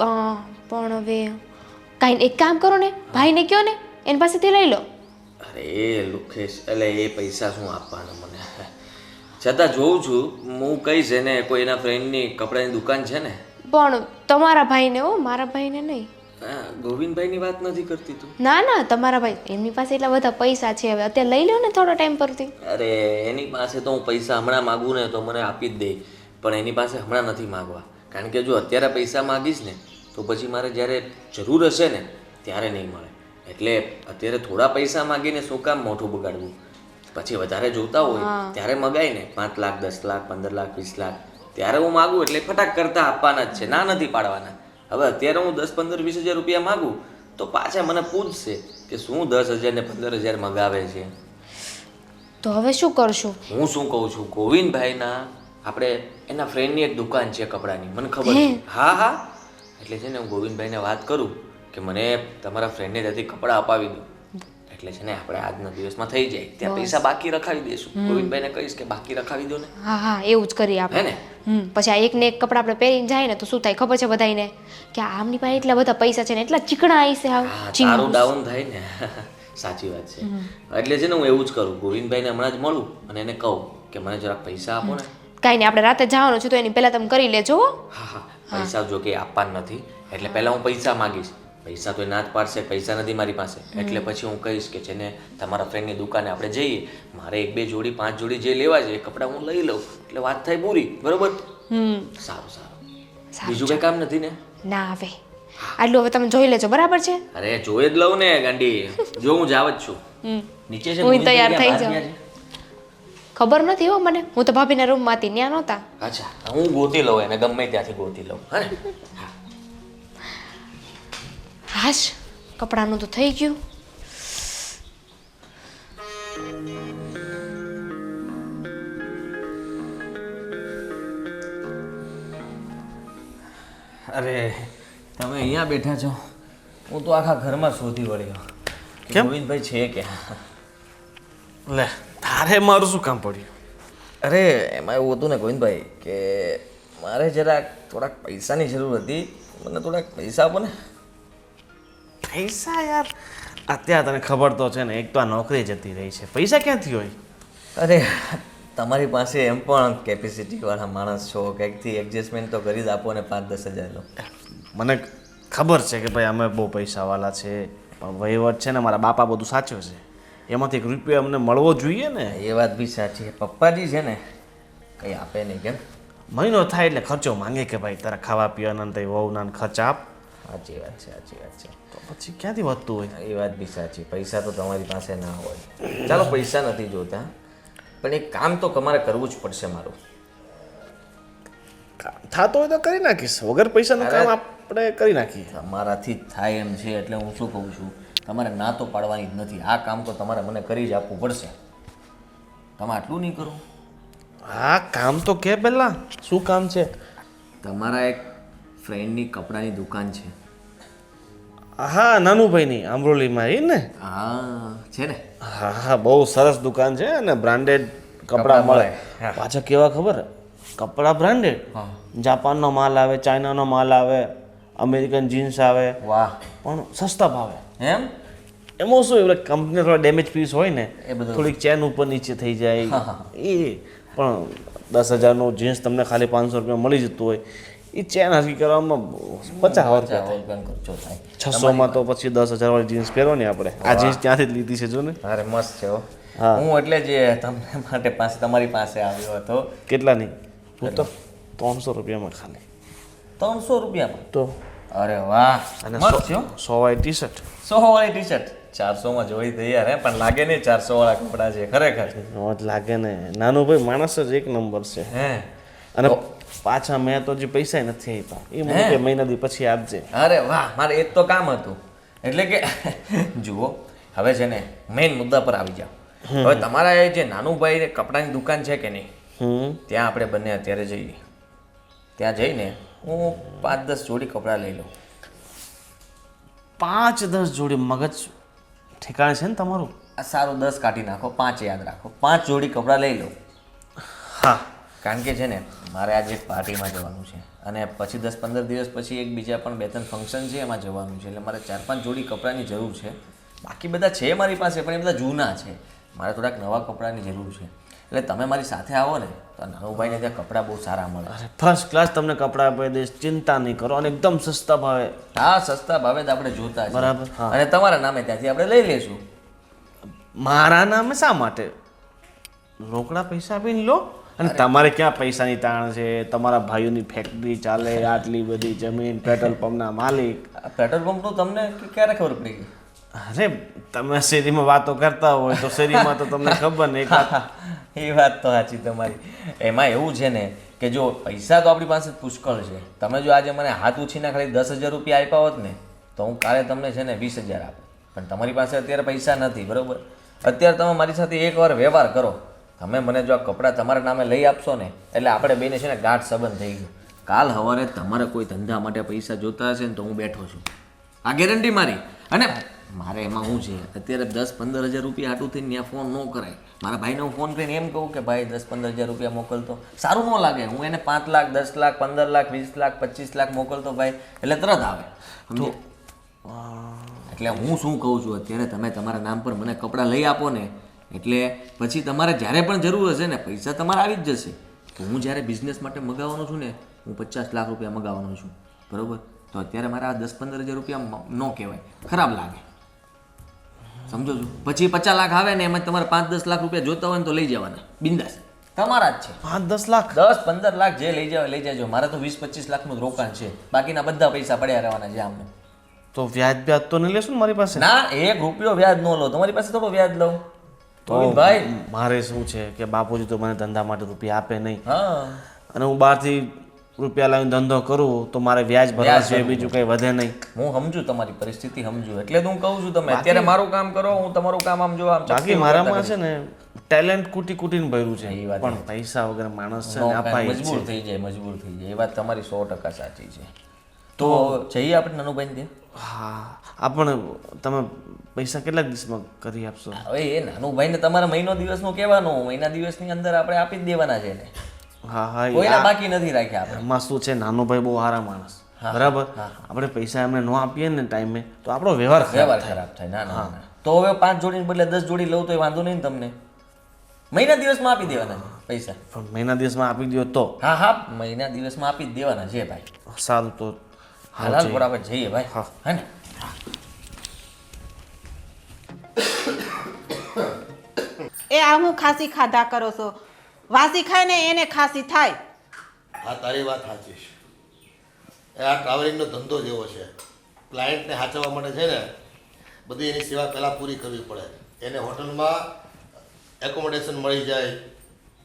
પણ હવે કાંઈ એક કામ કરો ને, ભાઈને કહો ને એની પાસેથી લઈ લો. અરે એ લુખેશ, એટલે એ પૈસા શું આપવાના મને? છતાં જોઉં છું, હું કહીશ એને કોઈ એના ફ્રેન્ડની કપડાની દુકાન છે ને. પણ તમારા ભાઈને હો, મારા ભાઈને નહીં. ગોવિંદભાઈની વાત નથી કરતી તું? ના ના, તમારા ભાઈ, એમની પાસે એટલા બધા પૈસા છે, હવે અત્યારે લઈ લો ને થોડો ટાઈમ પરથી. અરે એની પાસે તો હું પૈસા હમણાં માગું ને તો મને આપી જ દે, પણ એની પાસે હમણાં નથી માગવા. કારણ કે જો અત્યારે પૈસા માગીશ ને તો પછી મારે જ્યારે જરૂર હશે ને ત્યારે નહીં મળે. એટલે અત્યારે થોડા પૈસા માગીને શું કામ મોઢું બગાડવું? પછી વધારે જોતા હોય ત્યારે મગાય ને 5 લાખ 10 લાખ 15 લાખ 20 લાખ ત્યારે હું માગું એટલે ફટાક કરતા આપવાના જ છે, ના નથી પાડવાના. હવે અત્યારે હું 10 15 20 હજાર રૂપિયા માગું તો પાછા મને પૂછશે કે શું 10,000 ને 15,000 મગાવે છે. તો હવે શું કરશું? હું શું કહું છું, ગોવિંદભાઈના આપણે એના ફ્રેન્ડની એક દુકાન છે કપડાની, મને ખબર છે. હા હા, એટલે છે ને હું ગોવિંદભાઈને વાત કરું કે મને તમારા ફ્રેન્ડને ત્યાંથી કપડાં અપાવી દો. એટલે છે ને આપણે આજના દિવસમાં થઈ જાય, ત્યાં પૈસા બાકી રખાવી દઈશું. ગોવિંદભાઈને કહીશ કે બાકી રખાવી દો ને. હા હા, એવું જ કરીએ હે આપણે. ને? પછી આ એકને એક કપડાં આપણે પહેરીને જાય ને તો શું થાય ખબર છે બધાયને કે આમની પાસે એટલા બધા પૈસા છે ને એટલા ચીકણા આવીશે હા, તારું ડાઉન થાય ને. સાચી વાત છે. એટલે છે ને હું એવું જ કરું, ગોવિંદભાઈને હમણાં જ મળું અને એને કહું કે મને જરાક પૈસા આપો ને. કાંઈ નહીં, આપણે રાતે જવાનું છે તો એની પહેલા તમે કરી લેજો હો. હા હા, પૈસા જો કે આપવાના નથી એટલે પહેલા હું પૈસા માંગીશ. પૈસા તો એ ના જ પાડશે, પૈસા નથી મારી પાસે. એટલે પછી હું કહીશ કે છે ને તમારા ફ્રેન્ડની દુકાને આપણે જઈએ, મારે 1 2 જોડી 5 જોડી જે લેવા છે એ કપડાં હું લઈ લઉં એટલે વાત થાય પૂરી. બરોબર? સારું સારું. બીજું કઈ કામ નથી ને? ના આવે આટલું હવે તમે જોઈ લેજો, બરાબર છે? અરે જોઈ જ લઉં ને ગાંડી, જો હું જાવ જ છું. નીચે છે હું તૈયાર થઈ બહાર જાઉં. ગયા છે? ખબર નથી હો મને, હું તો ભાભીના રૂમમાંથી ત્યાં નહોતા. અચ્છા, હું ગોતી લઉં એને, ગમે ત્યાંથી ગોતી લઉં. હા ને? હા. હાશ, કપડાનું તો થઈ ગયું. અરે તમે અહીંયા બેઠા છો, હું તો આખા ઘરમાં શોધી વળ્યો કે ગોવિંદભાઈ છે કે. લે તારે મારું શું કામ પડ્યું? અરે એમાં એવું હતું ને ગોવિંદભાઈ કે મારે જરાક થોડાક પૈસાની જરૂર હતી, મને થોડાક પૈસા આપો ને. પૈસા યાર, અત્યારે તને ખબર તો છે ને, એક તો આ નોકરી જતી રહી છે, પૈસા ક્યાંથી હોય? અરે તમારી પાસે એમ પણ કેપેસિટીવાળા માણસ છો, કંઈકથી એડજસ્ટમેન્ટ તો કરી જ આપો ને 5-10 હજારનો. મને ખબર છે કે ભાઈ અમે બહુ પૈસાવાળા છે, પણ વહીવટ છે ને મારા બાપા બધું સાચવે છે, એમાંથી 1 રૂપિયો અમને મળવો જોઈએ ને. એ વાત બી સાચી. પપ્પાજી છે ને કંઈ આપે નહીં કેમ? મહિનો થાય એટલે ખર્ચો માંગે કે ભાઈ તારા ખાવા પીવાના તે વહુના ખર્ચ આપ. સાચી વાત છે, સાચી વાત છે. તો પછી ક્યાંથી વધતું હોય? એ વાત બી સાચી. પૈસા તો તમારી પાસે ના હોય. ચાલો પૈસા નથી જોતા, પણ એક કામ તો તમારે કરવું જ પડશે મારું. થતો હોય તો કરી નાખીશ, વગર પૈસાનું કામ આપણે કરી નાખીએ. તમારાથી જ થાય એમ છે એટલે હું શું કહું છું, તમારે ના તો પાડવાની જ નથી. આ કામ તો તમારે મને કરી જ આપવું પડશે. તમે આટલું નહીં કરો? હા કામ તો કે પહેલા શું કામ છે? તમારા એક ફ્રેન્ડની કપડાની દુકાન છે. હા નાનુભાઈની આંબરોલીમાં એ ને? હા છે ને? હા હા, બહુ સરસ દુકાન છે અને બ્રાન્ડેડ કપડાં મળે. પાછા કેવા ખબર? કપડાં બ્રાન્ડેડ, જાપાનનો માલ આવે, ચાઇનાનો માલ આવે, અમેરિકન જીન્સ આવે. વાહ, પણ સસ્તા ભાવે. એમ? એમાં શું એટલે કંપની થોડા ડેમેજ પીસ હોય ને, એ બધું થોડીક ચેન ઉપર નીચે થઈ જાય એ, પણ 10,000નું જીન્સ તમને ખાલી 500 રૂપિયા મળી જતું હોય, એ ચેન હરકી કરવામાં 50 રૂપિયા થાય. ખર્ચો થાય. 600માં તો પછી 10,000 વાળી જીન્સ પહેરો ને આપણે. આ જીન્સ ત્યાંથી જ લીધી છે જો ને. અરે મસ્ત છે હો. હા. હું એટલે જ તમને માટે તમારી પાસે આવ્યો હતો. કેટલાની? હું તો 300 રૂપિયામાં ખાલી. 300 રૂપિયામાં? તો અરે વાહ, અને મસ્ત છે હો. 100 વાળી ટી શર્ટ. 100 વાળી ટી શર્ટ 400માં જોઈ તો યાર, હે પણ લાગે નહીં 400 વાળા કપડા છે ખરેખર. જ લાગે ને, નાનું ભાઈ માણસ જ એક નંબર છે. હે? અને પાછા મેં તો જે પૈસા નથી આપ્યા, એ મને કે મહિના દી પછી આપજે. અરે વાહ, મારે એ જ તો કામ હતું. એટલે કે જુઓ, હવે છે ને મેઇન મુદ્દા પર આવી જાઓ. હવે તમારા એ જે નાનુભાઈ કપડાની દુકાન છે કે નહીં, ત્યાં આપણે બંને અત્યારે જઈએ. ત્યાં જઈને હું 5-10 જોડી કપડાં લઈ લઉં. 5-10 જોડી? મગજ ઠેકાણે છે ને તમારું? આ સારું 10 કાઢી નાખો, 5 યાદ રાખો. 5 જોડી કપડાં લઈ લઉં. હા, કારણ કે છે ને મારે આજે એક પાર્ટીમાં જવાનું છે અને પછી 10-15 દિવસ પછી એક બીજા પણ 2-3 ફંક્શન છે, એમાં જવાનું છે. એટલે મારે 4-5 જોડી કપડાની જરૂર છે. બાકી બધા છે મારી પાસે, પણ એ બધા જૂના છે. મારે થોડાક નવા કપડાની જરૂર છે. એટલે તમે મારી સાથે આવો ને તો નાનુભાઈને ત્યાં કપડાં બહુ સારા મળે. ફર્સ્ટ ક્લાસ તમને કપડાં આપી દઈશ, ચિંતા નહીં કરો, અને એકદમ સસ્તા ભાવે. હા, સસ્તા ભાવે તો આપણે જોતા છે. બરાબર, હા. અને તમારા નામે ત્યાંથી આપણે લઈ લઈશું. મારા નામે શા માટે? રોકડા પૈસા આપીને લો, અને તમારે ક્યાં પૈસાની તાણ છે? તમારા ભાઈઓની ફેક્ટરી ચાલે, આટલી બધી જમીન, પેટ્રોલ પંપના માલિક. આ પેટ્રોલ પંપનું તમને ક્યારે ખબર પડી ગઈ? અરે તમે શેરીમાં વાતો કરતા હોય તો શેરીમાં તો તમને ખબર ને. એ વાત તો સાચી તમારી. એમાં એવું છે ને કે જો પૈસા તો આપણી પાસે પુષ્કળ છે. તમે જો આજે મને હાથ ઉછીના ખાલી 10,000 રૂપિયા આપ્યા હોત ને તો હું કાલે તમને છે ને 20,000 આપે. પણ તમારી પાસે અત્યારે પૈસા નથી, બરોબર? અત્યારે તમે મારી સાથે એકવાર વ્યવહાર કરો. તમે મને જો આ કપડાં તમારા નામે લઈ આપશો ને એટલે આપણે બેને છે ને ગાઢ સંબંધ થઈ ગયો. કાલ સવારે તમારે કોઈ ધંધા માટે પૈસા જોતા હશે ને તો હું બેઠો છું. આ ગેરંટી મારી. અને મારે એમાં શું છે, અત્યારે 10-15 હજાર રૂપિયા હાટું થઈને ત્યાં ફોન ન કરાય. મારા ભાઈને હું ફોન કરીને એમ કહું કે ભાઈ 10-15 હજાર રૂપિયા મોકલતો, સારું ન લાગે. હું એને 5 લાખ, 10 લાખ, 15 લાખ, 20 લાખ, 25 લાખ મોકલતો ભાઈ, એટલે તરત આવે. સમજે? એટલે હું શું કહું છું, અત્યારે તમે તમારા નામ પર મને કપડાં લઈ આપો ને એટલે પછી તમારે જ્યારે પણ જરૂર હશે ને પૈસા તમારે આવી જ જશે. તો હું જ્યારે બિઝનેસ માટે મગાવવાનો છું ને, હું 50 લાખ રૂપિયા મગાવવાનો છું, બરોબર? તો અત્યારે મારા 10-15 હજાર રૂપિયા ન કહેવાય, ખરાબ લાગે. સમજો છો? પછી 50 લાખ આવે ને એમાં તમારે 5-10 લાખ રૂપિયા જોતા હોય ને તો લઈ જવાના, બિંદાસ, તમારા જ છે. 5-10 લાખ, 10-15 લાખ જે લઈ જાવ લઈ જાજો. મારે તો 20-25 લાખનું રોકાણ છે, બાકીના બધા પૈસા પડ્યા રહેવાના છે આમને. તો વ્યાજ તો નહીં લેશો ને મારી પાસે? ના, 1 રૂપિયો વ્યાજ ન લો. તમારી પાસે થોડો વ્યાજ લઉં ભાઈ. મારે શું છે કે બાપુજી તો મને ધંધા માટે રૂપિયા આપે નહીં. હા, અને હું બહારથી રૂપિયા લાવીને ધંધો કરું તો મારે વ્યાજ ભરવા છે, બીજું કંઈ વધે નહીં. હું સમજુ તમારી પરિસ્થિતિ, સમજુ. એટલે તો હું કહું છું તમે અત્યારે મારું કામ કરો, હું તમારું કામ આમ જો આમ. બાકી મારામાં છે ને ટેલેન્ટ કૂટીને ભર્યું છે, પણ પૈસા વગર માણસ છે ને અપાય જ મજબૂર છે. થઈ જાય, મજબૂર થઈ જાય. એ વાત તમારી 100% સાચી છે. તો જઈએ આપણે નાનુભાઈ ને? હા, આ પણ તમે પૈસા કેટલા દિવસમાં કરી આપશો? હવે એ નાનુભાઈને તમારે મહિનો દિવસનું કહેવાનું, મહિના દિવસની અંદર આપણે આપી જ દેવાના છે ને. હા હા, કોઈના બાકી નથી રાખ્યા આપણે. એમાં શું છે, નાનો ભાઈ બહુ સારા માણસ, બરાબર? આપણે પૈસા એમને ન આપીએ ને ટાઈમે તો આપણો વ્યવહાર ખરાબ થાય. ના ના, તો હવે 5 જોડીને બદલે 10 જોડી લઉં તો વાંધો નહીં તમને. મહિના દિવસમાં આપી દેવાના છે પૈસા. પણ મહિના દિવસમાં આપી દો તો? હા હા, મહિના દિવસમાં આપી જ દેવાના છે ભાઈ. સારું, તો હાલ બરાબર જઈએ ભાઈ. હા ને? એ આ હું ખાંસી ખાધા કરો છો? વાસી ખાય ને એને ખાંસી થાય. હા, તારી વાત સાચી છે. એ આ ટ્રાવેલિંગનો ધંધો જેવો છે. ક્લાયન્ટને સાચવવા માટે છે ને બધી એની સેવા પહેલાં પૂરી કરવી પડે. એને હોટલમાં એકોમોડેશન મળી જાય,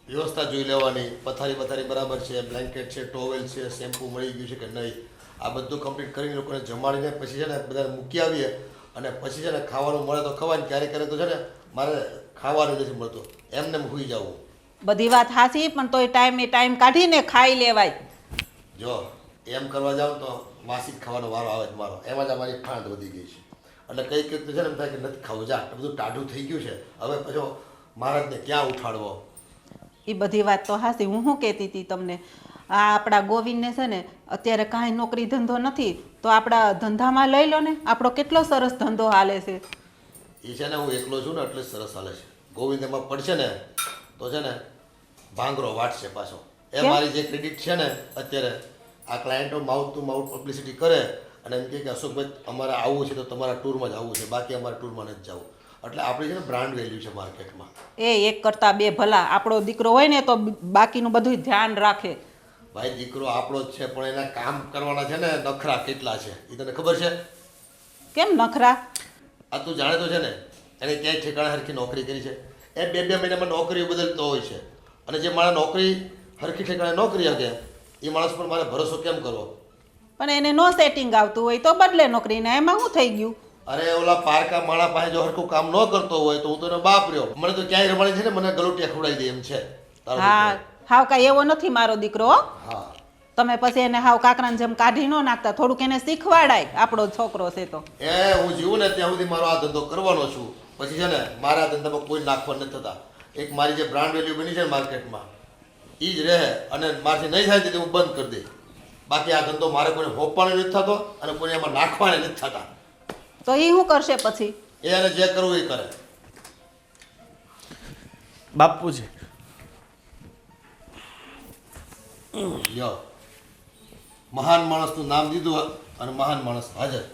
વ્યવસ્થા જોઈ લેવાની, પથારી બરાબર છે, બ્લેન્કેટ છે, ટોવેલ છે, શેમ્પૂ મળી ગયું છે કે નહીં, આ બધું કમ્પ્લીટ કરીને લોકોને જમાડીને પછી છે ને બધાને મૂકી આવીએ. અને પછી છે ને ખાવાનું મળે તો ખવાય, ક્યારેક તો છે ને મારે ખાવાનું નથી મળતું, એમને સૂઈ જવું. બધી વાત હાસી, પણ તોય ટાઈમ કાઢીને ખાઈ લેવાય. જો એમ કરવા જાવ તો વાસી જ ખાવાનો વારો આવે જ મારો. એમાં જ અમારી ખાંડ વધી ગઈ છે. એટલે કંઈક તો છે ને એમ થાય કે નથી ખાવું, જા બધું ટાઢું થઈ ગયું છે, હવે પછી મહારાજને ક્યાં ઉઠાડવો. એ બધી વાત તો હાસી. હું શું કહેતી હતી તમને, આ આપણા ગોવિંદને છે ને અત્યારે કાંઈ નોકરી ધંધો નથી, તો આપણા ધંધામાં લઈ લો ને, આપણો કેટલો સરસ ધંધો હાલે છે. એ છે ને હું એકલો છું ને એટલે સરસ હાલે છે. ગોવિંદ એમાં પડશે ને તો છે ને ભાંગરો વાટશે પાછો. એ મારી જે ક્રેડિટ છે ને અત્યારે આ ક્લાયન્ટો માઉથ ટુ માઉથ પબ્લિસિટી કરે અને એમ કહે કે અશોકભાઈ અમારે આવવું છે તો તમારા ટૂરમાં જ આવવું છે, બાકી અમારા ટૂરમાં નથી જવું. એટલે આપણી છે ને બ્રાન્ડ વેલ્યુ છે માર્કેટમાં. એ એક કરતાં બે ભલા. આપણો દીકરો હોય ને તો બાકીનું બધું ધ્યાન રાખે. ભાઈ દીકરો આપણો જ છે, પણ એના કામ કરવાના છે ને નખરા કેટલા છે એ તને ખબર છે? કેમ નખરા? આ તું જાણે તો છે ને એને ક્યાંય ઠેકાણે હરખી નોકરી કરી છે? એ 2-2 મહિનામાં નોકરીઓ બદલતો હોય છે. અને જે મારા નોકરી હરખી ઠેકાણે ન કરી શકે એ માણસ પર મારે ભરોસો કેમ કરવો? પણ એને નો સેટિંગ આવતું હોય તો બદલે નોકરીને, એમાં શું થઈ ગયું? અરે ઓલા પારકા માણા પાસે જો હરખું કામ ન કરતો હોય તો હું તો એનો બાપ રહ્યો. મને તો ક્યાંય રમાડી છે ને મને ગલોટિયા ખવડાવી દે એમ છે. હા, હાવ કાંઈ એવો નથી મારો દીકરો. હા, તમે પછી એને હાવ કાકરાની જેમ કાઢી ન નાખતા, થોડુંક એને શીખવાડાય. આપણો છોકરો છે તો એ હું જીવું ને ત્યાં સુધી મારો આ ધંધો કરવાનો છું. પછી છે ને મારા ધંધામાં કોઈ નાખવા નથી થતા. એક મારી જે બ્રાન્ડ વેલ્યુ બની છે માર્કેટમાં એ જ રહે, અને મારાથી નહીં થાય તેથી હું બંધ કરી દઈ. બાકી આ ધંધો મારે કોઈને હોપવાનો નથી થતો અને કોઈને એમાં નાખવાને નથી થતા. તો એ શું કરશે પછી? એને જે કરવું એ કરે. બાપુજી, લ્યો, મહાન માણસનું નામ દીધું અને મહાન માણસ હાજર.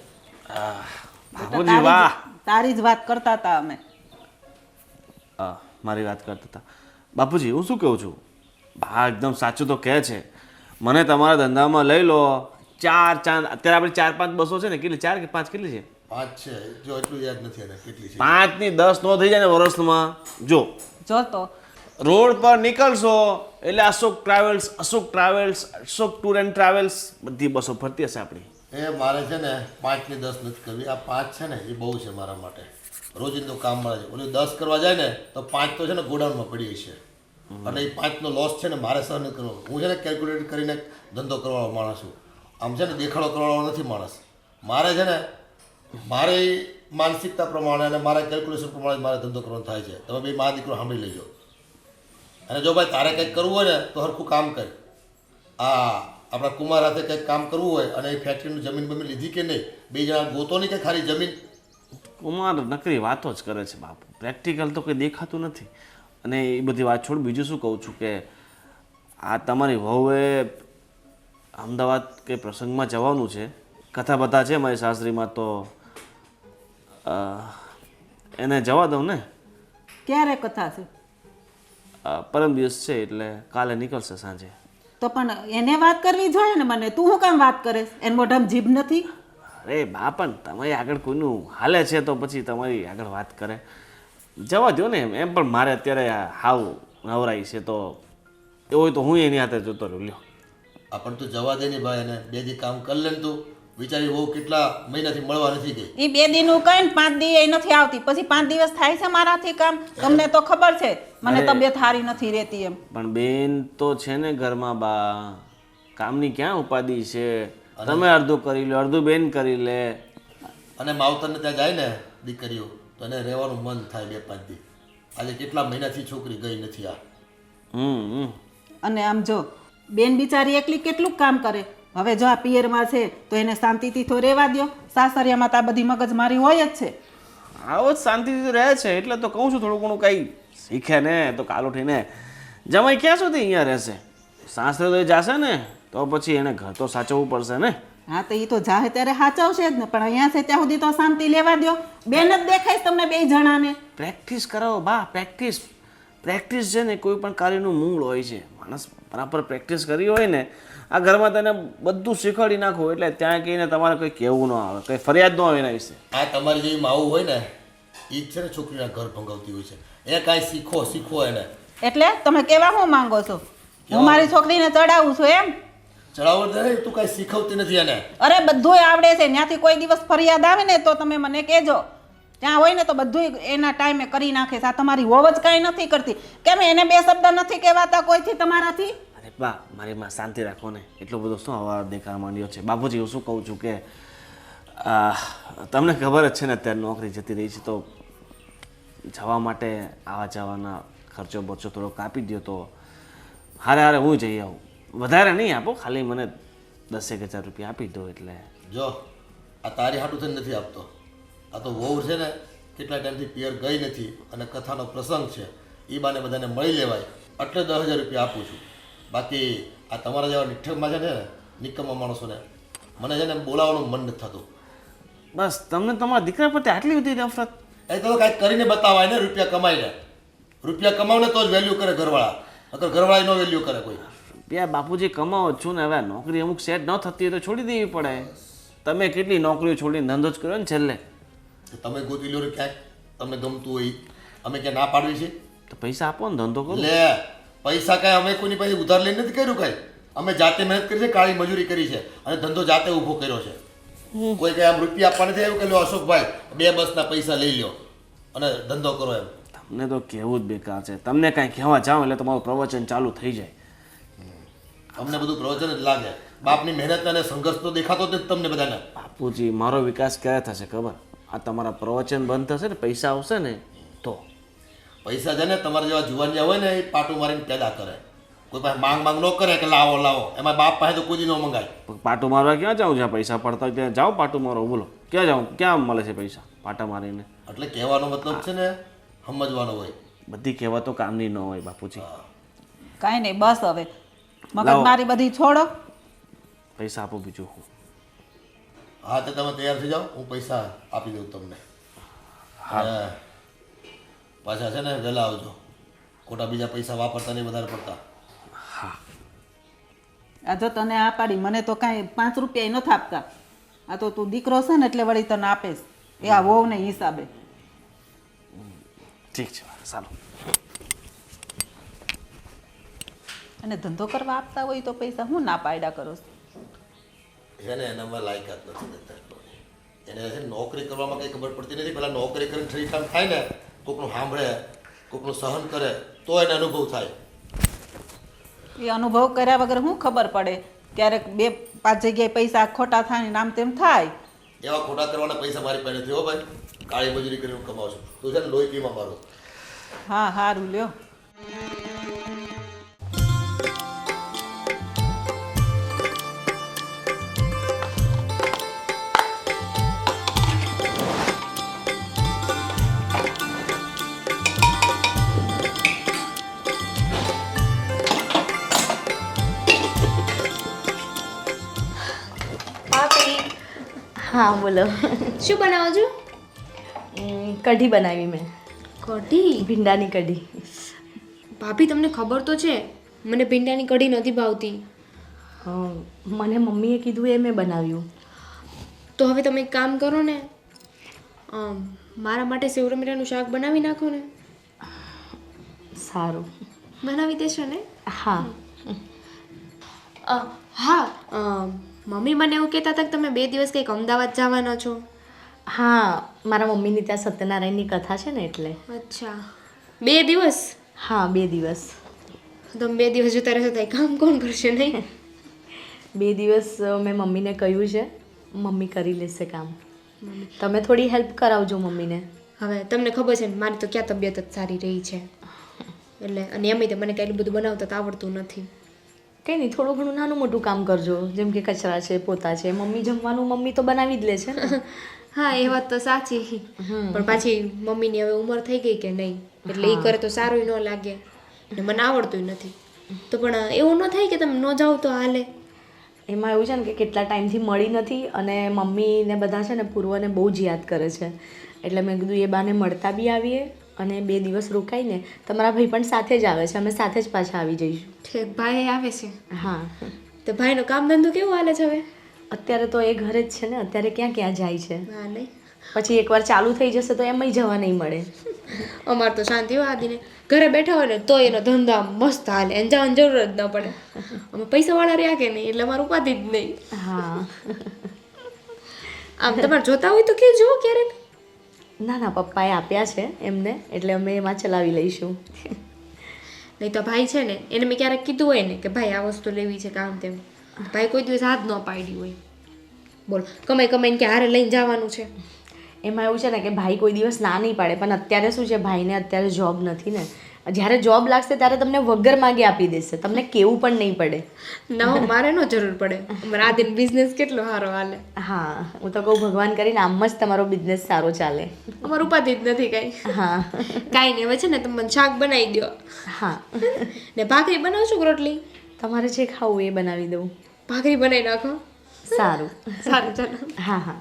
બાપુજી વાહ. તારી જ વાત કરતા હતા અમે. હા, મારી વાત કરતા હતા. બાપુજી, હું શું કહું છું, હા એકદમ સાચું તો કહે છે. મને તમારા ધંધામાં લઈ લો 4 ચાંદ. અત્યારે આપણે 4-5 બસો છે ને, કેટલી 4 કે 5 કેટલી છે? 5 છે, જો એટલું યાદ નથી એને કેટલી છે. 5 ની 10 નો થઈ જાય ને વર્ષમાં. જો જો તો રોડ પર નીકળશો એટલે Ashok travels, Ashok tour and travels બધી બસો ફરતી હશે આપણી. એ મારે છે ને 5 ની 10 નથી કરવી. આ 5 છે ને એ બહુ છે મારા માટે. રોજિંદુ કામ મળે છે. ઓલું 10 કરવા જાય ને તો 5 તો છે ને ગોડાઉનમાં પડી છે. એટલે એ 5 નો લોસ છે ને મારે સહન નથી કરવો. હું છે ને કેલ્ક્યુલેટ કરીને ધંધો કરવાવાળો માણસ છું. આમ છે ને દેખાડો કરવાવાળો નથી માણસ. મારે છે ને મારી માનસિકતા પ્રમાણે અને મારા કેલ્ક્યુલેશન પ્રમાણે મારે ધંધો કરવાનો થાય છે. તમે બે મારા દીકરો સાંભળી લેજો. અને જો ભાઈ તારે કંઈક કરવું હોય ને તો હરખું કામ કર. આપણા કુમાર હાથે કંઈક કામ કરવું હોય અને એ ફેક્ટરીનું જમીન બમીન લીધી કે નહીં, બે જણા ગોતો નહીં કે ખાલી જમીન. કુમાર નકરી વાતો જ કરે છે બાપુ. પ્રેક્ટિકલ તો કંઈ દેખાતું નથી. અને એ બધી વાત છોડ, બીજું શું કહું છું કે આ તમારી વહુએ અમદાવાદ કે પ્રસંગમાં જવાનું છે, કથા બધા છે મારી સાસરીમાં, તો એને જવા દઉં ને. ક્યારે કથા છે? પરમ દિવસ છે એટલે કાલે નીકળશે સાંજે. તો પણ એને વાત કરવી જોઈએ ને મને. તું શું કામ વાત કરે? એને મોઢામાં જીભ નથી? અરે બા, પણ તમારી આગળ કોઈનું હાલે છે તો પછી તમારી આગળ વાત કરે. જવા દો ને. એમ પણ મારે અત્યારે હાવ નવરાઈ છે, તો એવું હોય તો હું એની હાથે જતો રહ્યો. લ્યો આ પણ તું જવા દે ને ભાઈ. એને બે દી કામ કરી લે ને તું. વિચારી બહુ કેટલા મહિનાથી મળવા નથી ગઈ. એ 2 દીનું કઈ ને 5 દી એ નથી આવતી. પછી 5 દિવસ થાય છે મારાથી કામ. તમને તો ખબર છે મને તબિયત સારી નથી રહેતી એમ. પણ બેન તો છે ને ઘરમાં બા, કામની ક્યાં ઉપાધિ છે? તમે અડધું કરી લો, અડધું બેન કરી લે. અને માવતરને ત્યાં જાય ને દીકરીઓ તો એને રહેવાનું મન થાય 2-5 દી. આજે કેટલા મહિનાથી છોકરી ગઈ નથી આ. અને આમ જો બેન બિચારી એકલી કેટલું કામ કરે. હવે જો આ પિયરમાં છે તો એને શાંતિથી તો રહેવા દો. સાસરિયામાં તો આ બધી મગજમારી હોય જ છે. આવો જ શાંતિથી રહે છે એટલે તો કહું છું થોડું ઘણું કંઈ શીખે ને તો કાલ ઉઠીને. જમાઈ ક્યાં સુધી અહીંયા રહેશે? સાસરે તો જશે ને તો પછી એને ઘર તો સાચવવું પડશે ને. હા તો એ તો જાહે ત્યારે સાચવશે જ ને. પણ અહીંયા છે ત્યાં સુધી તો શાંતિ લેવા દો. બેન જ દેખાય તમને 2 જણાને. પ્રેક્ટિસ કરાવો બા, પ્રેક્ટિસ. પ્રેક્ટિસ છે ને કોઈ પણ કાર્યનું મૂળ હોય છે. માણસ બરાબર પ્રેક્ટિસ કરી હોય ને, આ ઘરમાં તને બધું શીખવાડી નાખો એટલે ત્યાં કહીને તમારે કંઈ કહેવું ન આવે, કંઈ ફરિયાદ ન આવે એના વિશે. આ તમારી જેવી માવું હોય ને એ જ છે ને છોકરીના ઘર ભંગાવતી હોય છે. એ કાંઈ શીખો એને. એટલે તમે કેવા શું માંગો છો? હું મારી છોકરીને ચડાવું છું એમ? ચડાવો તો તું કાંઈ શીખવતી નથી એને. અરે બધુંય આવડે છે. ત્યાંથી કોઈ દિવસ ફરિયાદ આવે ને તો તમે મને કહેજો. ત્યાં હોય ને તો બધું એના ટાઈમે કરી નાખે છે. આ તમારી વહુ જ કાંઈ નથી કરતી. કેમ એને 2 શબ્દ નથી કહેવાતા કોઈથી તમારાથી? અરે બા, મારી માં શાંતિ રાખો ને. એટલો બધો શું અવાજ દેખાવા માંડ્યો છે? બાપુજી, હું શું કહું છું કે તમને ખબર જ છે ને અત્યારે નોકરી જતી રહી છે, તો જવા માટે આવા જવાના ખર્ચો બચો થોડો કાપી દો તો હારે હું જઈ આવું. વધારે નહીં આપો, ખાલી મને 10,000 રૂપિયા આપી દો એટલે. જો આ તારી હાટું થઈને નથી આપતો. આ તો વહુ છે ને કેટલા ટાઈમથી પિયર ગઈ નથી અને કથાનો પ્રસંગ છે, એ બાને બધાને મળી લેવાય એટલે 10,000 રૂપિયા આપું છું. બાકી આ તમારા જેવા નિઠ્ઠકમાં છે ને નિકમમાં માણસોને મને છે ને બોલાવવાનું મન નથી થતું. બસ તમને તમારા દીકરા પ્રત્યે આટલી બધી નફરત? એ તો કાંઈક કરીને બતાવાય ને. રૂપિયા કમાઈને, રૂપિયા કમાવને તો જ વેલ્યુ કરે ઘરવાળા. અગર ઘરવાળા નો વેલ્યુ કરે કોઈ. બે બાપુજી કમાવો છું ને, હવે નોકરી અમુક સેટ ન થતી હોય તો છોડી દેવી પડે. તમે કેટલી નોકરીઓ છોડીને ધંધો જ કર્યો ને છેલ્લે. તમે ગોતી લો ક્યાંક તમને ગમતું હોય. અમે ક્યાં ના પાડવી છે? તો પૈસા આપો ને, ધંધો કરો. લે પૈસા કાંઈ અમે કોઈની પાસે ઉધાર લઈને નથી કર્યું. કાંઈ અમે જાતે મહેનત કરી છે, કાળી મજૂરી કરી છે અને ધંધો જાતે ઊભો કર્યો છે. કોઈ કઈ આમ રૂપિયા આપવા નથી આવ્યું કે લો અશોકભાઈ 2 બસના પૈસા લઈ લો અને ધંધો કરો એમ. તમને તો કહેવું જ બેકાર છે. તમને કાંઈ કહેવા જાઓ એટલે તમારું પ્રવચન ચાલુ થઈ જાય. અમને બધું પ્રવચન જ લાગે. બાપની મહેનત અને સંઘર્ષ તો દેખાતો જ નથી તમને બધાને. બાપુજી, મારો વિકાસ ક્યારે થશે ખબર? આ તમારા પ્રવચન બંધ થશે ને, પૈસા આવશે ને તો. પૈસા છે ને તમારા જેવા જુવાનિયા હોય ને એ પાટું મારીને પેદા કરે. કોઈ પાસે માંગ ન કરે કે લાવો લાવો. એમાં બાપ પાસે તો કોઈ ન મંગાય. પાટું મારવા ક્યાં જાઉં? જ્યાં પૈસા પડતા હોય ત્યાં જાઓ પાટું મારો. બોલો ક્યાં જાઉં? ક્યાં મળે છે પૈસા પાટા મારીને? એટલે કહેવાનો મતલબ છે ને સમજવાનો હોય. બધી કહેવા તો કામની ન હોય બાપુજી. કાંઈ નહીં, બસ હવે મગજમારી બધી છોડો. પૈસા આપો બીજું હું. હા તો તમે તૈયાર થઈ જાઓ, હું પૈસા આપી દઉં તમને. હા પાછા છે ને વહેલા આવજો. ખોટા બીજા પૈસા વાપરતા નહીં વધારે પડતા. આ જો તને આ પાડી મને તો કાંઈ 5 રૂપિયા નથી આપતા. આ તો તું દીકરો છે ને એટલે વળી તને આપેશ એ આ વહુને હિસાબે. ઠીક છે સારું. અને ધંધો કરવા આપતા હોય તો પૈસા હું ના પાડ્યા કરો છો? એને એનામાં લાયકાત નથી દેતા. એને છે ને નોકરી કરવામાં કંઈ ખબર પડતી નથી. પહેલાં નોકરી કરીને ઠીકઠાક થાય ને, કોકનું સાંભળે, કોકનું સહન કરે તો એને અનુભવ થાય. એ અનુભવ કર્યા વગર શું ખબર પડે? ક્યારેક 2-5 જગ્યાએ પૈસા ખોટા થાય ને આમ તેમ થાય. એવા ખોટા કરવાના પૈસા મારી પાસે નથી હો ભાઈ. કાળી મજૂરી કરીને હું કમાઉં છું. તું છે ને લોહી પીમાં મારું. હા સારું લ્યો. ભાભી હા બોલો. શું બનાવો છો? કઢી બનાવી મેં, કઢી? ભીંડાની કઢી. ભાભી તમને ખબર તો છે મને ભીંડાની કઢી નથી ભાવતી. મને મમ્મીએ કીધું એ મેં બનાવ્યું. તો હવે તમે એક કામ કરો ને, મારા માટે સેવ ટમેટાનું શાક બનાવી નાખો ને. સારું. બનાવી દેશો ને? હા. હા, મમ્મી મને એવું કહેતા હતા કે તમે 2 દિવસ કંઈક અમદાવાદ જવાના છો. હા, મારા મમ્મીની ત્યાં સત્યનારાયણની કથા છે ને એટલે. અચ્છા, 2 દિવસ? હા 2 દિવસ. તમે 2 દિવસ જતા રહેશો તો કામ કોણ કરશે? નહીં 2 દિવસ મેં મમ્મીને કહ્યું છે, મમ્મી કરી લેશે કામ. તમે થોડી હેલ્પ કરાવજો મમ્મીને. હવે તમને ખબર છે ને મારી તો ક્યાં તબિયત જ સારી રહી છે એટલે, અને એમ મને કાંઈ બધું બનાવતા તો આવડતું નથી. કંઈ નહીં, થોડું ઘણું નાનું મોટું કામ કરજો, જેમ કે કચરા છે, પોતા છે. મમ્મી જમવાનું મમ્મી તો બનાવી જ લે છે ને. હા એ વાત તો સાચી, પણ પાછી મમ્મીની હવે ઉંમર થઈ ગઈ કે નહીં એટલે એ કરે તો સારું ન લાગે ને મને આવડતું નથી. તો પણ એવું ન થાય કે તમે ન જાઓ તો હાલે? એમાં એવું છે ને કે કેટલા ટાઈમથી મળી નથી અને મમ્મીને બધા છે ને પૂર્વને બહુ જ યાદ કરે છે, એટલે મેં કીધું એ બાને મળતા બી આવીએ અને 2 દિવસ રોકાઈને તમારા ભાઈ પણ સાથે જ આવે છે, અમે સાથે જ પાછા આવી જઈશું. ઠીક, ભાઈ આવે છે? હા. તો ભાઈનો કામ ધંધો કેવું હાલે છે હવે? અત્યારે તો એ ઘરે જ છે ને, અત્યારે ક્યાં ક્યાં જાય છે. હા નહીં, પછી એકવાર ચાલુ થઈ જશે તો એમાંય જવા નહીં મળે. અમારે તો શાંતિ હોય આદિને, ઘરે બેઠા હોય ને તો એનો ધંધો આમ મસ્ત હાલે, એને જવાની જરૂર જ ન પડે. અમે પૈસાવાળા રહ્યા કે નહીં એટલે અમારું ઉપાધિ જ નહીં. હા. આમ તમારે જોતા હોય તો કે જુઓ ક્યારેક. ના ના, પપ્પાએ આપ્યા છે એમને, એટલે અમે એમાં ચલાવી લઈશું. નહીં તો ભાઈ છે ને એને મેં ક્યારેક કીધું હોય ને કે ભાઈ આ વસ્તુ લેવી છે કામ તેમ, ભાઈ કોઈ દિવસ હાથ ન પાડી હોય. બોલો, કમાઈ કમાઈને કે હારે લઈને જવાનું છે. એમાં એવું છે ને કે ભાઈ કોઈ દિવસ ના નહીં પાડે, પણ અત્યારે શું છે, ભાઈને અત્યારે જોબ નથી ને. જ્યારે જોબ લાગશે ત્યારે તમને વગર માગે આપી દેશે, તમને કેવું પણ નહીં પડે. ના મારે ન જરૂર પડે, અમારે આદિન બિઝનેસ કેટલો સારો હાલે. હા, હું તો કહું ભગવાન કરીને આમ જ તમારો બિઝનેસ સારો ચાલે. અમારું ઉપાધિ જ નથી કાંઈ. હા. કાંઈ નહીં, હવે છે ને તમે મને શાક બનાવી દો. હા. ને ભાખરી બનાવશો કે રોટલી? તમારે જે ખાવું એ બનાવી દઉં. ભાખરી બનાવી નાખો. સારું. સારું ચાલો. હા હા.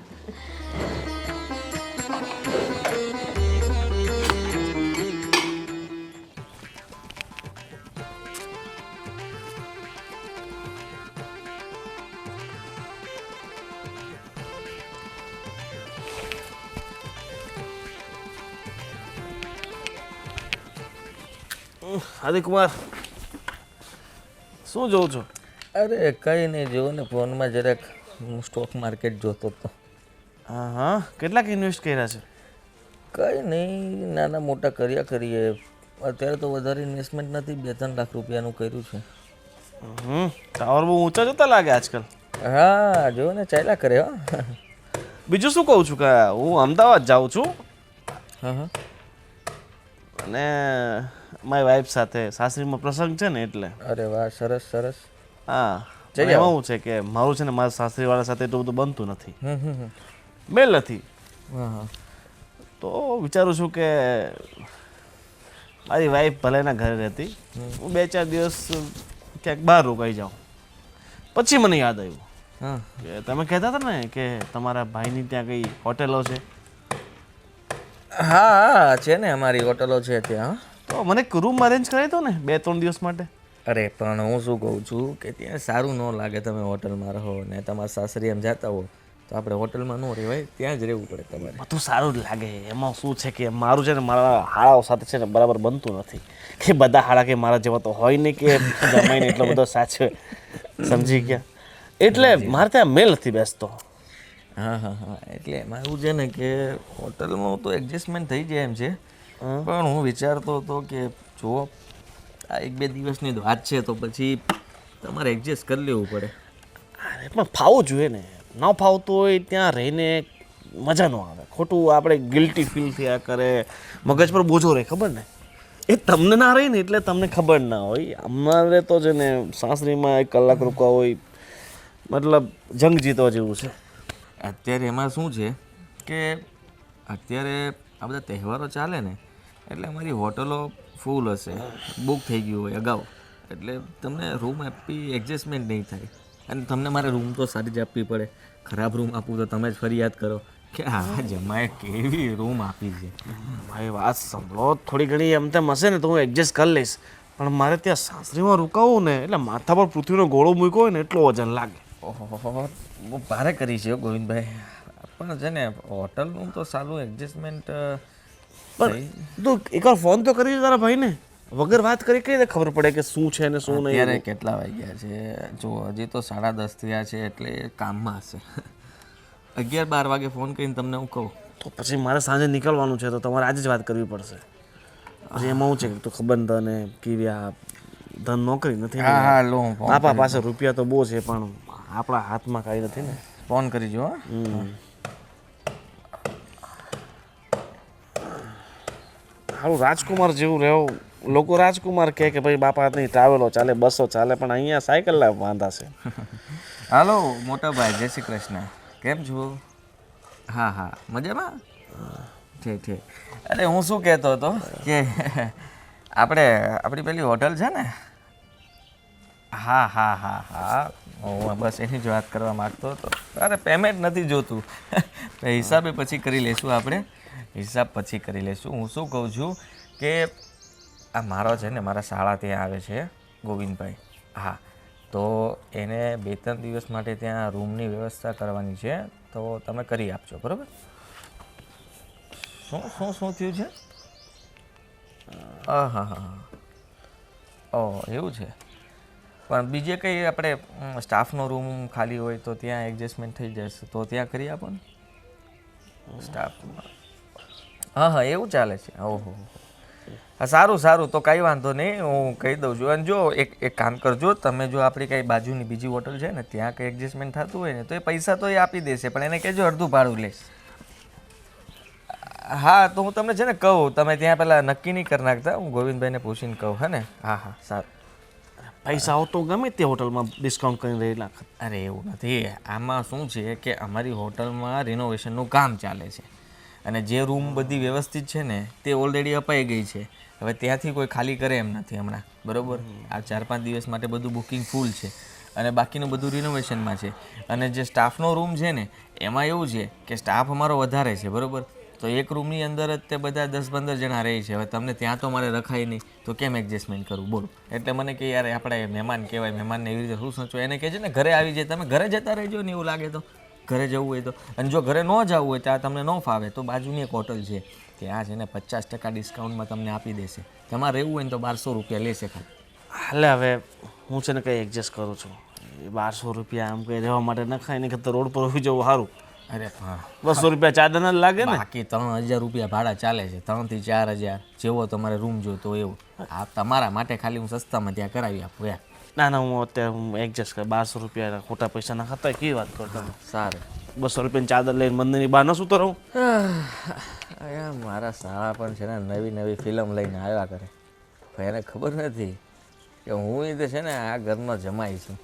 આદિકુમાર, શું જોઉં છો? અરે કંઈ નહીં, જોવો ને ફોનમાં જરાક હું સ્ટોક માર્કેટ જોતો હતો. હા હા, કેટલાક ઇન્વેસ્ટ કર્યા છે? કંઈ નહીં, નાના મોટા કર્યા કરીએ. અત્યારે તો વધારે ઇન્વેસ્ટમેન્ટ નથી, 2-3 લાખ રૂપિયાનું કર્યું છે. ટાવર બહુ ઊંચા જતા લાગે આજકાલ. હા જોવો ને, ચાલ્યા કરે. હો બીજું શું કહું છું કે હું અમદાવાદ જાઉં છું હા હા. અને મારી વાઈફ સાથે સાસરીમાં પ્રસંગ છે ને એટલે. અરે વાહ, સરસ સરસ. હા, જઈ એમાં આવો. એવું છે કે મારું છે ને મારા સાસરીવાળા સાથે એટલું બધું બનતું નથી, હમ. મેલ નથી. હા હા. તો વિચારું છું કે મારી વાઈફ ભલે એના ઘરે રહેતી, હું 2-4 દિવસ ક્યાંક બહાર રોકાઈ જાઉં. પછી મને યાદ આવ્યું હા કે તમે કહેતા હતા ને કે તમારા ભાઈની ત્યાં કઈ હોટેલો છે. હા હા, છે ને, અમારી હોટલો છે ત્યાં. તો મને એક રૂમ અરેન્જ કરાવી દો ને 2-3 દિવસ માટે. અરે પણ હું શું કહું છું કે ત્યાં સારું ન લાગે તમે હોટલમાં રહો ને તમારા સાસરી એમ જતા હો તો આપણે હોટલમાં ન રહેવાય, ત્યાં જ રહેવું પડે તમારે. બધું સારું જ લાગે. એમાં શું છે કે મારું છે ને મારા હાળાઓ સાથે છે ને બરાબર બનતું નથી કે બધા હાળા કે મારા જેવા તો હોય નહીં કે જમાઈને એટલો બધો સાચવે, સમજી ગયા? એટલે મારે ત્યાં મેલ નથી બેસતો. હા હા હા, એટલે એમાં એવું છે ને કે હોટલમાં તો એડજસ્ટમેન્ટ થઈ જાય એમ છે, પણ હું વિચારતો હતો કે જુઓ આ 1-2 દિવસની જ વાત છે તો પછી તમારે એડજસ્ટ કરી લેવું પડે. અરે પણ ફાવવું જોઈએ ને, ન ફાવતું હોય ત્યાં રહીને મજા ન આવે, ખોટું આપણે ગિલ્ટી ફીલ થયા કરે, મગજ પર બોજો રહે, ખબર ને? એ તમને ના રહી ને એટલે તમને ખબર ના હોય. અમારે તો છે ને સાસરીમાં 1 કલાક રોકવા હોય મતલબ જંગ જીતવા જેવું છે. અત્યારે એમાં શું છે કે અત્યારે આ બધા તહેવારો ચાલે ને એટલે અમારી હોટલો ફૂલ હશે, બુક થઈ ગયું હોય અગાઉ, એટલે તમને રૂમ આપી એડજસ્ટમેન્ટ નહીં થાય. અને તમને મારે રૂમ તો સારી જ આપવી પડે. ખરાબ રૂમ આપું તો તમે જ ફરિયાદ કરો કે આ જમાએ કેવી રૂમ આપી છે. ભાઈ વાત સાંભળો, થોડી ઘણી એમ તેમ હશે ને તો હું એડજસ્ટ કરી લઈશ, પણ મારે ત્યાં સાસરીમાં રોકાવું ને એટલે માથા પર પૃથ્વીનો ગોળો મૂક્યો હોય ને એટલો વજન લાગે. ઓહો, બહુ ભારે કરી છે ગોવિંદભાઈ, પણ છે ને હોટલનું તો સારું એડજસ્ટમેન્ટ. પણ તું એકવાર ફોન તો કરી તારા ભાઈને, વગર વાત કરી કઈ રીતે ખબર પડે કે શું છે ને શું નહીં? અત્યારે કેટલા વાગ્યા છે જો, હજી તો 10:30 થયા છે એટલે કામમાં હશે. 11-12 વાગે ફોન કરીને તમને હું કહું. તો પછી મારે સાંજે નીકળવાનું છે તો તમારે આજે જ વાત કરવી પડશે. પછી એમાં શું છે કે તું ખબર ને તને કેવી આ ધન નોકરી નથી ને. હા હા, લો હું ફોન બાપા પાસે રૂપિયા તો બહુ છે પણ આપણા હાથમાં કાંઈ નથી ને. ફોન કરી જો. સારું રાજકુમાર જેવું રહેવું. લોકો રાજકુમાર કહે કે ભાઈ બાપા હાથની ટ્રાવેલો ચાલે, બસો ચાલે, પણ અહીંયા સાયકલ વાંધા છે. હાલો મોટા ભાઈ, જય શ્રી કૃષ્ણ, કેમ છો? હા હા, મજામાં? ઠીક ઠીક. અરે હું શું કહેતો હતો કે આપણી પેલી હોટલ છે ને, હા હા હા હા, હું બસ એની જ વાત કરવા માગતો હતો. અરે પેમેન્ટ નથી જોતું, હિસાબે પછી કરી લઈશું આપણે, હિસાબ પછી કરી લઈશું. હું શું કહું છું કે આ મારો છે ને મારા શાળા ત્યાં આવે છે ગોવિંદભાઈ, હા, તો એને 2-3 દિવસ માટે ત્યાં રૂમની વ્યવસ્થા કરવાની છે, તો તમે કરી આપજો, બરાબર? શું થયું છે? હા હા હા, ઓહ એવું છે. પણ બીજે કંઈ આપણે સ્ટાફનો રૂમ ખાલી હોય તો ત્યાં એડજસ્ટમેન્ટ થઈ જશે, તો ત્યાં કરી આપો ને સ્ટાફમાં. હા હા, એવું ચાલે છે. ઓહો, હા સારું સારું, તો કંઈ વાંધો નહીં, હું કહી દઉં છું. અને જો એક કામ કરજો તમે, જો આપણી કંઈ બાજુની બીજી હોટલ છે ને ત્યાં કંઈ એડજસ્ટમેન્ટ થતું હોય ને તો એ પૈસા તો એ આપી દેશે, પણ એને કહેજો અડધું ભાડું લે. હા, તો હું તમને છે ને કહું, તમે ત્યાં પહેલાં નક્કી નહીં કરી નાખતા, હું ગોવિંદભાઈને પૂછીને કહું, હે ને? હા હા, સારું. પૈસાઓ તો ગમે તે હોટલમાં ડિસ્કાઉન્ટ કરીને રહી નાખે. અરે એવું નથી, આમાં શું છે કે અમારી હોટલમાં રિનોવેશનનું કામ ચાલે છે અને જે રૂમ બધી વ્યવસ્થિત છે ને તે ઓલરેડી અપાઈ ગઈ છે. હવે ત્યાંથી કોઈ ખાલી કરે એમ નથી હમણાં, બરાબર? આ 4-5 દિવસ માટે બધું બુકિંગ ફૂલ છે અને બાકીનું બધું રિનોવેશનમાં છે. અને જે સ્ટાફનો રૂમ છે ને એમાં એવું છે કે સ્ટાફ અમારો વધારે છે, બરાબર? તો એક રૂમની અંદર જ તે બધા 10-15 જણા રહે છે. હવે તમને ત્યાં તો મારે રખાય નહીં, તો કેમ એડજસ્ટમેન્ટ કરવું બોલો? એટલે મને કે યાર આપણે મહેમાન કહેવાય, મહેમાનને એવી રીતે શું સોચો, એને કહે છે ને ઘરે આવી જાય, તમે ઘરે જતા રહેજો ને એવું લાગે તો, ઘરે જવું હોય તો. અને જો ઘરે ન જવું હોય ત્યાં તમને ન ફાવે તો બાજુની એક હોટલ છે ત્યાં છે ને 50% ડિસ્કાઉન્ટમાં તમને આપી દેશે. તમારે રહેવું હોય ને તો 1200 રૂપિયા લેશે ખાલી. હાલે હવે હું છે ને કંઈ એડજસ્ટ કરું છું. 1200 રૂપિયા આમ કંઈ રહેવા માટે ન ખાય ને કરતાં રોડ પર હોઈ જવું સારું. અરે હા, 200 રૂપિયા ચાદર જ લાગે ને. બાકી 3000 રૂપિયા ભાડા ચાલે છે, 3 થી 4000 જેવો તમારે રૂમ જોતો એવું. આ તમારા માટે ખાલી હું સસ્તામાં ત્યાં કરાવી આપું યાર. ના ના, હું અત્યારે હું એડજસ્ટ કર. 1200 રૂપિયા ખોટા પૈસા ના ખાતા કેવી વાત કરતા. સારું, 200 રૂપિયાની ચાદર લઈને મંદિરની બહાર ન સૂતો રહું. મારા શાળા પણ છે ને નવી ફિલ્મ લઈને આવ્યા કરે, પણ એને ખબર નથી કે હું એ છે ને આ ઘરનો જમાઈ છું.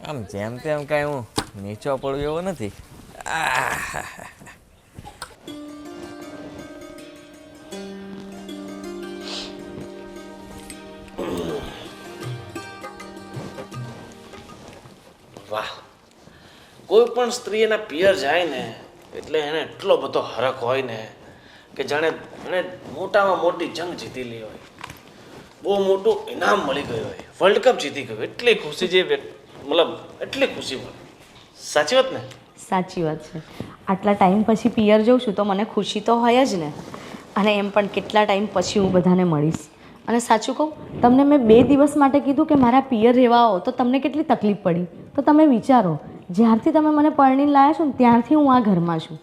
આમ જેમ તેમ કાંઈ હું નીચો પડું એવો નથી. વાહ, કોઈ પણ સ્ત્રી એના પિયર જાય ને એટલે એને એટલો બધો હરખ હોય ને કે જાણે એને મોટામાં મોટી જંગ જીતી લી હોય. બહુ મોટું ઇનામ મળી ગયું હોય, વર્લ્ડ કપ જીતી ગયો, એટલી ખુશી જે મતલબ એટલી ખુશી મળે. સાચી વાત ને? સાચી વાત છે. આટલા ટાઈમ પછી પિયર જઉં છું તો મને ખુશી તો હોય જ ને, અને એમ પણ કેટલા ટાઈમ પછી હું બધાને મળીશ. અને સાચું કહું, તમને મેં 2 દિવસ માટે કીધું કે મારા પિયર રહેવા આવો તો તમને કેટલી તકલીફ પડી. તો તમે વિચારો, જ્યારથી તમે મને પરણીને લાવ્યા છો ને ત્યારથી હું આ ઘરમાં છું,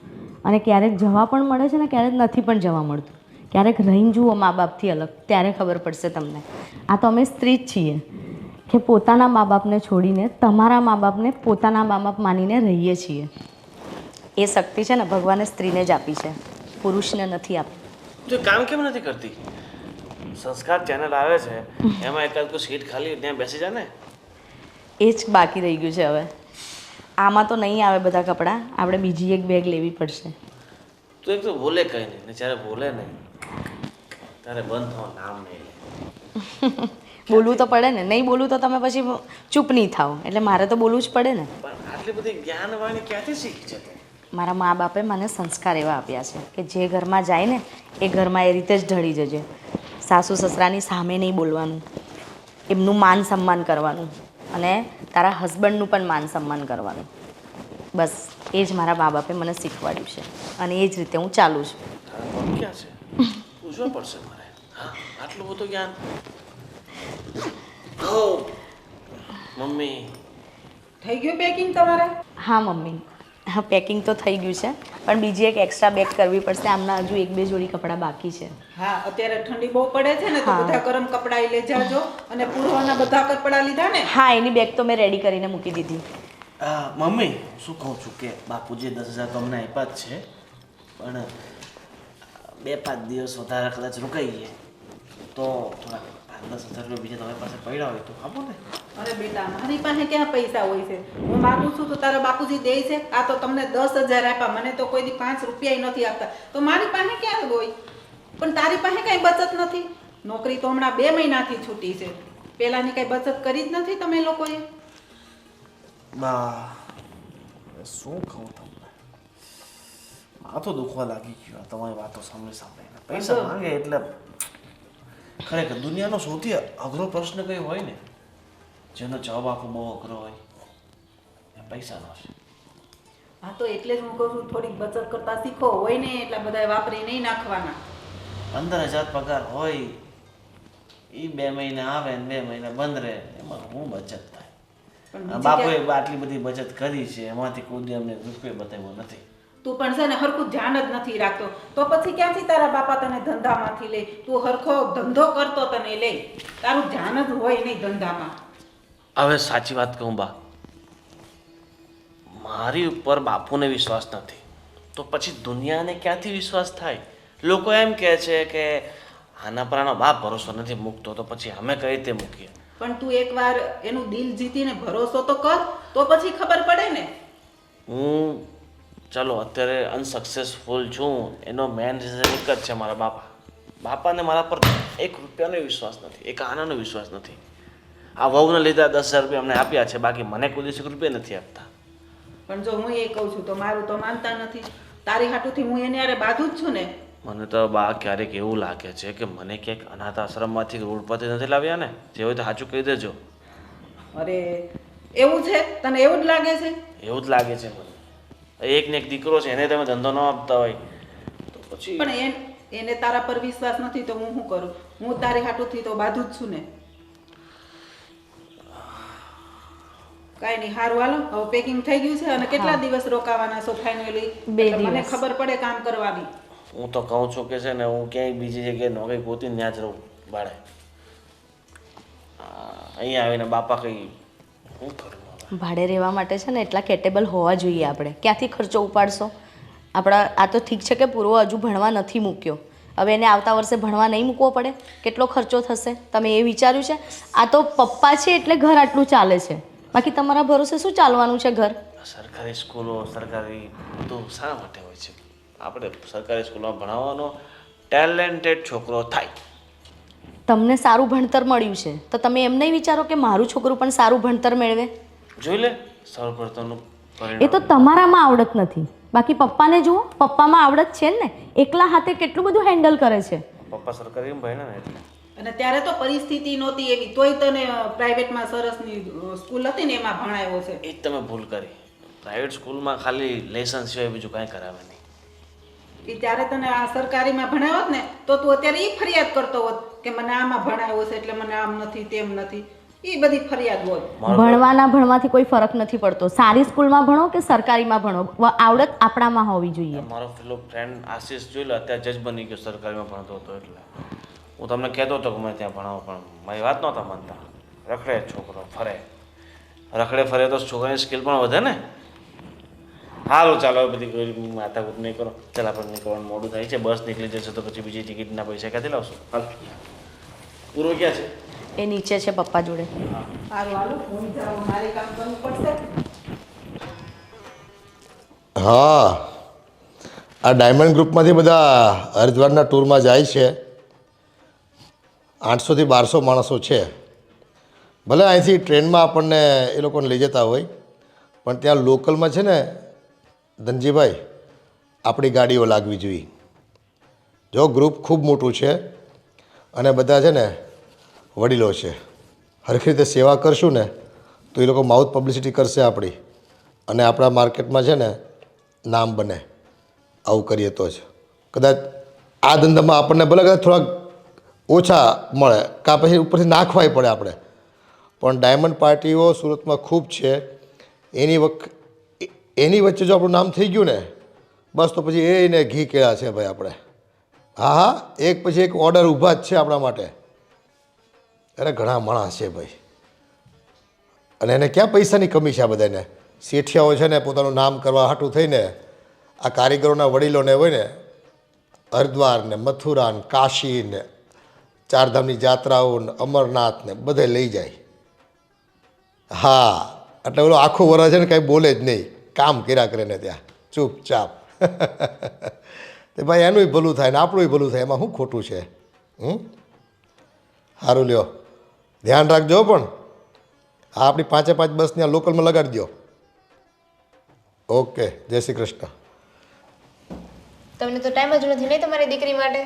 અને ક્યારેક જવા પણ મળે છે ને ક્યારેક નથી પણ જવા મળતું. ક્યારેક રહીને જુઓ મા બાપથી અલગ, ત્યારે ખબર પડશે તમને. આ તો અમે સ્ત્રી જ છીએ કે પોતાના મા બાપને છોડીને તમારા મા બાપને પોતાના મા બાપ માનીને રહીએ છીએ. એ શક્તિ છે ને ભગવાને સ્ત્રીને જ આપી છે, પુરુષને નથી આપી. તું એક કામ કેમ નથી કરતી? સંસ્કાર ચેનલ આવે છે, એમાં એકાદ કોઈ સીટ ખાલી ત્યાં બેસી જા ને. એ જ બાકી રહી ગયું છે હવે. આમાં તો નહીં આવે બધા કપડાં, આપણે બીજી એક બેગ લેવી પડશે. તું એક તો બોલે કંઈ નહીં ને જ્યારે બોલે ને ત્યારે બંધ થવા નામ નહીં લે. બોલવું તો પડે ને, નહીં બોલું તો તમે પછી ચૂપ નહીં થાઓ, એટલે મારે તો બોલવું જ પડે ને. પણ આટલી બધી જ્ઞાનવાણી ક્યાંથી શીખી છે તું? મારા મા બાપે મને સંસ્કાર એવા આપ્યા છે કે જે ઘરમાં જાય ને એ ઘરમાં એ રીતે જ ઢળી જજે. સાસુ સસરાની સામે નહીં બોલવાનું, એમનું માન સન્માન કરવાનું, અને તારા હસબન્ડનું પણ માન સન્માન કરવાનું. બસ એ જ મારા મા બાપે મને શીખવાડ્યું છે, અને એ જ રીતે હું ચાલું છું. તારા પગ ક્યાં છે? પૂછવા પડશે મારે. હા, આટલું બધું જ્ઞાન. હો મમ્મી, થઈ ગયું પેકિંગ તમારે? હા મમ્મી, હા પેકિંગ તો થઈ ગયું છે, પણ બીજી એક એક્સ્ટ્રા બેગ કરવી પડશે. આમના હજુ 1-2 જોડી કપડાં બાકી છે. હા, અત્યારે ઠંડી બહુ પડે છે ને, તો હા. બધા ગરમ કપડાં લઈ જાજો. અને પૂર્વના બધા કપડાં લીધા ને? હા, એની બેગ તો મેં રેડી કરીને મૂકી દીધી. મમ્મી શું કહું છું કે બાપુજીએ 10,000 તો અમને આપ્યા જ છે, પણ 2-5 દિવસ વધારે કદાચ રોકાઈએ તો થોડા 5-10,000 રૂપિયા બીજા તમારી પાસે પડ્યા હોય તો આપો ને. અરે બેટા, મારી પાસે ક્યાં પૈસા હોય છે? હું માગું છું તો તારા બાપુજી દે છે. આ તો તમને 10,000 આપ્યા, મને તો કોઈ દી 5 રૂપિયા નથી આપતા. તો મારી પાસે ક્યાં હોય? પણ તારી પાસે કઈ બચત નથી. નોકરી તો હમણાં 2 મહિનાથી છૂટી છે, પેલાની કઈ બચત કરી જ નથી તમે લોકોએ. બા શું કહું તમને, માથું દુખવા લાગી ગયું તમારી વાતો સાંભળી સાંભળીને. પૈસા માંગે એટલે ખરેખર દુનિયાનો સૌથી અઘરો પ્રશ્ન કઈ હોય ને, જેનો જવાબ આપવો બહુ અઘરો હોય, એ પૈસાનો છે. હા, તો એટલે જ હું કહું છું થોડીક બચત કરતા શીખો. હોય ને એટલા બધા વાપરી નહીં નાખવાના. 15,000 પગાર હોય એ 2 મહિના આવે ને 2 મહિના બંધ રહે, એમાં હું બચત થાય? પણ બીજી બાપુએ આટલી બધી બચત કરી છે, એમાંથી કોઈ દી અમને રૂપિયો બતાવ્યો નથી. તું પણ છે ને હરખું ધ્યાન જ નથી રાખતો, તો પછી ક્યાંથી તારા બાપા તને ધંધામાંથી લે? તું હરખો ધંધો કરતો તને લે, તારું ધ્યાન જ હોય નહીં ધંધામાં. હવે સાચી વાત કહું બા, મારી ઉપર બાપુને વિશ્વાસ નથી તો પછી દુનિયાને ક્યાંથી વિશ્વાસ થાય? લોકો એમ કહે છે કે આના પર આનો બાપ ભરોસો નથી મૂકતો, તો પછી અમે કઈ રીતે મૂકીએ? પણ તું એકવાર એનું દિલ જીતીને ભરોસો તો કર, તો પછી ખબર પડે ને. હું ચાલો અત્યારે અનસક્સેસફુલ છું, એનો મેન રીઝન એક જ છે મારા બાપા. બાપાને મારા પર 1 રૂપિયાનો વિશ્વાસ નથી, 1 આનાનો વિશ્વાસ નથી. આ વહુને લીધા 10,000 રૂપિયા અમને આપ્યા છે, બાકી મને કોઈ દિવસ 1 રૂપિયા નથી આપતા. પણ જો હું એ કહું છું તો મારું તો માનતા નથી. તારી હાટુથી હું એને યારે બાંધું જ છું ને. મને તો બા ક્યારેક એવું લાગે છે કે મને ક્યાંક અનાથ આશ્રમમાંથી રોડ પરથી નથી લાવ્યા ને. જે હોય તો સાચું કહી દેજો. અરે એવું છે? તને એવું જ લાગે છે? એવું જ લાગે છે મને. એક ને એક દીકરો છે, એને તમે ધંધો ન આપતા હોય તો પછી. પણ એને તારા પર વિશ્વાસ નથી તો હું શું કરું? હું તારી હાટુથી તો બાંધું જ છું ને. કાંઈ નહીં, સારું હાલો, હવે પેકિંગ થઈ ગયું છે. અને કેટલા દિવસ રોકાવાના છો ફાઇનલી? 2 મને દિવસ. ખબર પડે કામ કરવાની. હું તો કહું છું કે છે ને, હું ક્યાંય બીજી જગ્યાએ નોકરી ગોતીને ત્યાં જ રહું ભાડે. અહીંયા આવીને બાપા કંઈ શું કરું હવે? ભાડે રહેવા માટે છે ને એટલા કેટેબલ હોવા જોઈએ આપણે. ક્યાંથી ખર્ચો ઉપાડશો? આપણા આ તો ઠીક છે કે પૂર્વ હજુ ભણવા નથી મૂક્યો, હવે એને આવતા વર્ષે ભણવા નહીં મૂકવો પડે? કેટલો ખર્ચો થશે તમે એ વિચાર્યું છે? આ તો પપ્પા છે એટલે ઘર આટલું ચાલે છે, બાકી તમારા ભરોસે શું ચાલવાનું છે ઘર? સરકારી સ્કૂલો, સરકારી બધું શા માટે હોય છે? આપણે સરકારી સ્કૂલમાં ભણાવવાનો ટેલેન્ટેડ છોકરો થાય. તમને સારું ભણતર મળ્યું છે તો તમે એમ નહીં વિચારો કે મારું છોકરું પણ સારું ભણતર મેળવે? જોઈ લે સર્વપ્રથમનું એ પરિણામ. તો તમારામાં આવડત નથી, બાકી પપ્પાને જુઓ, પપ્પામાં આવડત છે ને. એકલા હાથે કેટલું બધું હેન્ડલ કરે છે. પપ્પા સરકારી ભણ્યા ને એટલે. અને ત્યારે તો પરિસ્થિતિ નહોતી એવી, તોય તને પ્રાઇવેટમાં સરસની સ્કૂલ હતી ને એમાં ભણાવ્યો છે. એ જ તમે ભૂલ કરી. પ્રાઇવેટ સ્કૂલમાં ખાલી લેસન સિવાય બીજું કાંઈ કરાવે નહીં. એ ત્યારે તને આ સરકારીમાં ભણાવ્યો ને તો તું અત્યારે એ ફરિયાદ કરતો હોત કે મને આમાં ભણાવ્યો છે એટલે મને આમ નથી તેમ નથી, એ બધી ફરિયાદ હોત. ભણવાથી કોઈ ફરક નથી પડતો. સારી સ્કૂલમાં ભણો કે સરકારીમાં ભણો, આવડત આપણામાં હોવી જોઈએ. મારો પેલો ફ્રેન્ડ આશીષ જોઈ લો, અત્યારે જજ બની ગયો, સરકારીમાં ભણતો હતો. એટલે હું તમને કહેતો હતો કે મેં ત્યાં ભણાવો, પણ મારી વાત નહોતા માનતા. રખડે છોકરો, ફરે, રખડે ફરે તો છોકરાની સ્કિલ પણ વધે ને. હાલો ચાલો, બધી માથાકૂટ નહીં કરો. ચાલ આપણે નીકળવાનું મોડું થાય છે, બસ નીકળી જશે તો પછી બીજી ટિકિટના પૈસા ક્યાંથી લાવશો? હાલ, પૂરો ક્યાં છે? એ નીચે છે પપ્પા જોડે. સારું હાલો, હું જાઉં, મારે કામ કરવું પડશે. હા, આ ડાયમંડ ગ્રુપમાંથી બધા હરિદ્વારના ટૂરમાં જાય છે. 800 થી 1200 માણસો છે. ભલે અહીંથી ટ્રેનમાં આપણને એ લોકોને લઈ જતા હોય, પણ ત્યાં લોકલમાં છે ને ધનજીભાઈ, આપણી ગાડીઓ લાગવી જોઈએ. જો ગ્રુપ ખૂબ મોટું છે અને બધા છે ને વડીલો છે, હરખી રીતે સેવા કરશું ને તો એ લોકો માઉથ પબ્લિસિટી કરશે આપણી, અને આપણા માર્કેટમાં છે ને નામ બને. આવું કરીએ તો જ કદાચ આ ધંધામાં આપણને ભલે કદાચ થોડાક ઓછા મળે, કાં પછી ઉપરથી નાખવાય પડે આપણે, પણ ડાયમંડ પાર્ટીઓ સુરતમાં ખૂબ છે. એની વચ્ચે જો આપણું નામ થઈ ગયું ને બસ, તો પછી એને ઘી કેળા છે ભાઈ આપણે. હા હા, એક પછી એક ઓર્ડર ઊભા જ છે આપણા માટે. અરે ઘણા માણસ છે ભાઈ, અને એને ક્યાં પૈસાની કમી છે આ બધાને. શેઠિયાઓ છે ને પોતાનું નામ કરવા હાટું થઈને આ કારીગરોના વડીલોને હોય ને હરિદ્વાર ને મથુરા ને કાશી ને ચારધામની જાત્રાઓ ને અમરનાથ ને બધે લઈ જાય. હા, એટલે ઓલો આખું વર્ષ છે ને કાંઈ બોલે જ નહીં, કામ કર્યા કરે ને ત્યાં ચૂપચાપ. તે ભાઈ એનુંય ભલું થાય ને આપણુંય ભલું થાય, એમાં શું ખોટું છે? સારું લ્યો, ધ્યાન રાખજો પણ. હા, આપણી 5-5 બસ ત્યાં લોકલમાં લગાડી દો. ઓકે, જય શ્રી કૃષ્ણ. તમને તો ટાઈમ જ નથી નહીં તમારી દીકરી માટે?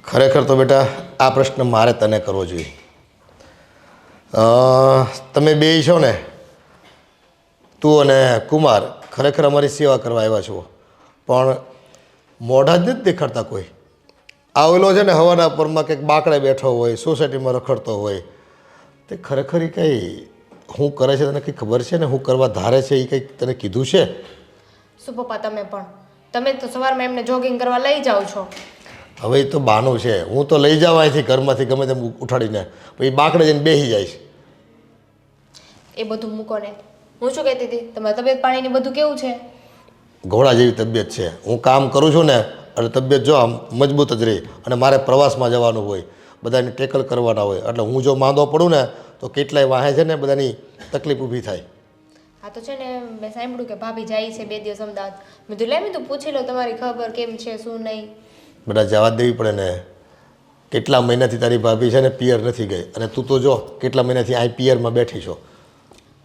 ખરેખર તો બેટા આ પ્રશ્ન મારે તને કરવો જોઈએ. તમે બે છો ને, તું અને કુમાર, ખરેખર અમારી સેવા કરવા આવ્યા છો, પણ મોઢા જ નથી દેખાડતા કોઈ. આવેલો છે ને હવાના પરમાં કંઈક બાકડે બેઠો હોય, સોસાયટીમાં રખડતો હોય, તે ખરેખર એ કંઈ શું કરે છે તને કંઈ ખબર છે ને? શું કરવા ધારે છે એ કંઈક તને કીધું છે? શું પપ્પા તમે તો સવારમાં એમને જોગિંગ કરવા લઈ જાઓ છો. હવે એ તો બહાનું છે. હું તો લઈ જાઉં અહીંથી ઘરમાંથી ગમે તેમ ઉઠાડીને, પછી બાકડે જઈને બેસી જાય છે. એ બધું મૂકો ને. હું શું કહેતી હતી, તમારી તબિયત પાણીની બધું કેવું છે? ઘોડા જેવી તબિયત છે. હું કામ કરું છું ને એટલે તબિયત જો આમ મજબૂત જ રહી, અને મારે પ્રવાસમાં જવાનું હોય, બધાને ટેકલ કરવાના હોય, એટલે હું જો માંદો પડું ને તો કેટલાય વાહે છે ને બધાની તકલીફ ઊભી થાય. હા તો છે ને, મેં સાંભળ્યું કે ભાભી જાય છે 2 દિવસ અમદાવાદ. મેં તું પૂછી લો તમારી ખબર કેમ છે શું નહીં. બધા જવા દેવી પડે ને. કેટલા મહિનાથી તારી ભાભી છે ને પિયર નથી ગઈ, અને તું તો જો કેટલા મહિનાથી અહીં પિયરમાં બેઠી છો.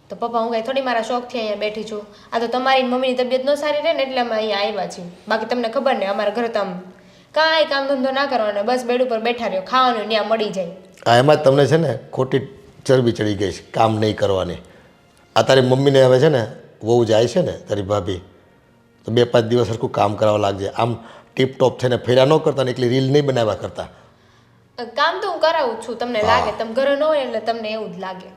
તો પપ્પા હું કાંઈ થોડી મારા શોખથી અહીંયા બેઠી છું. આ તો તમારી મમ્મીની તબિયત ન સારી રહે ને એટલે અમે અહીંયા આવ્યા છીએ. બાકી તમને ખબર ને, અમારા ઘરે તો આમ કાંઈ કામ ધંધો ના કરવાનો, બસ બેડ ઉપર બેઠા રહ્યો, ખાવાનું ત્યાં મળી જાય. આ એમાં જ તમને છે ને ખોટી ચરબી ચડી ગઈ છે કામ નહીં કરવાની. આ તારી મમ્મીને હવે છે ને વહુ જાય છે ને તારી ભાભી, તો 2-5 દિવસ સરખું કામ કરાવવા લાગજે. આમ ટીપટોપ થઈને ફેરા ન કરતા ને એકલી રીલ નહીં બનાવ્યા કરતા. કામ તો હું કરાવું છું, તમને લાગે, તમે ઘરે ન હોય એટલે તમને એવું જ લાગે.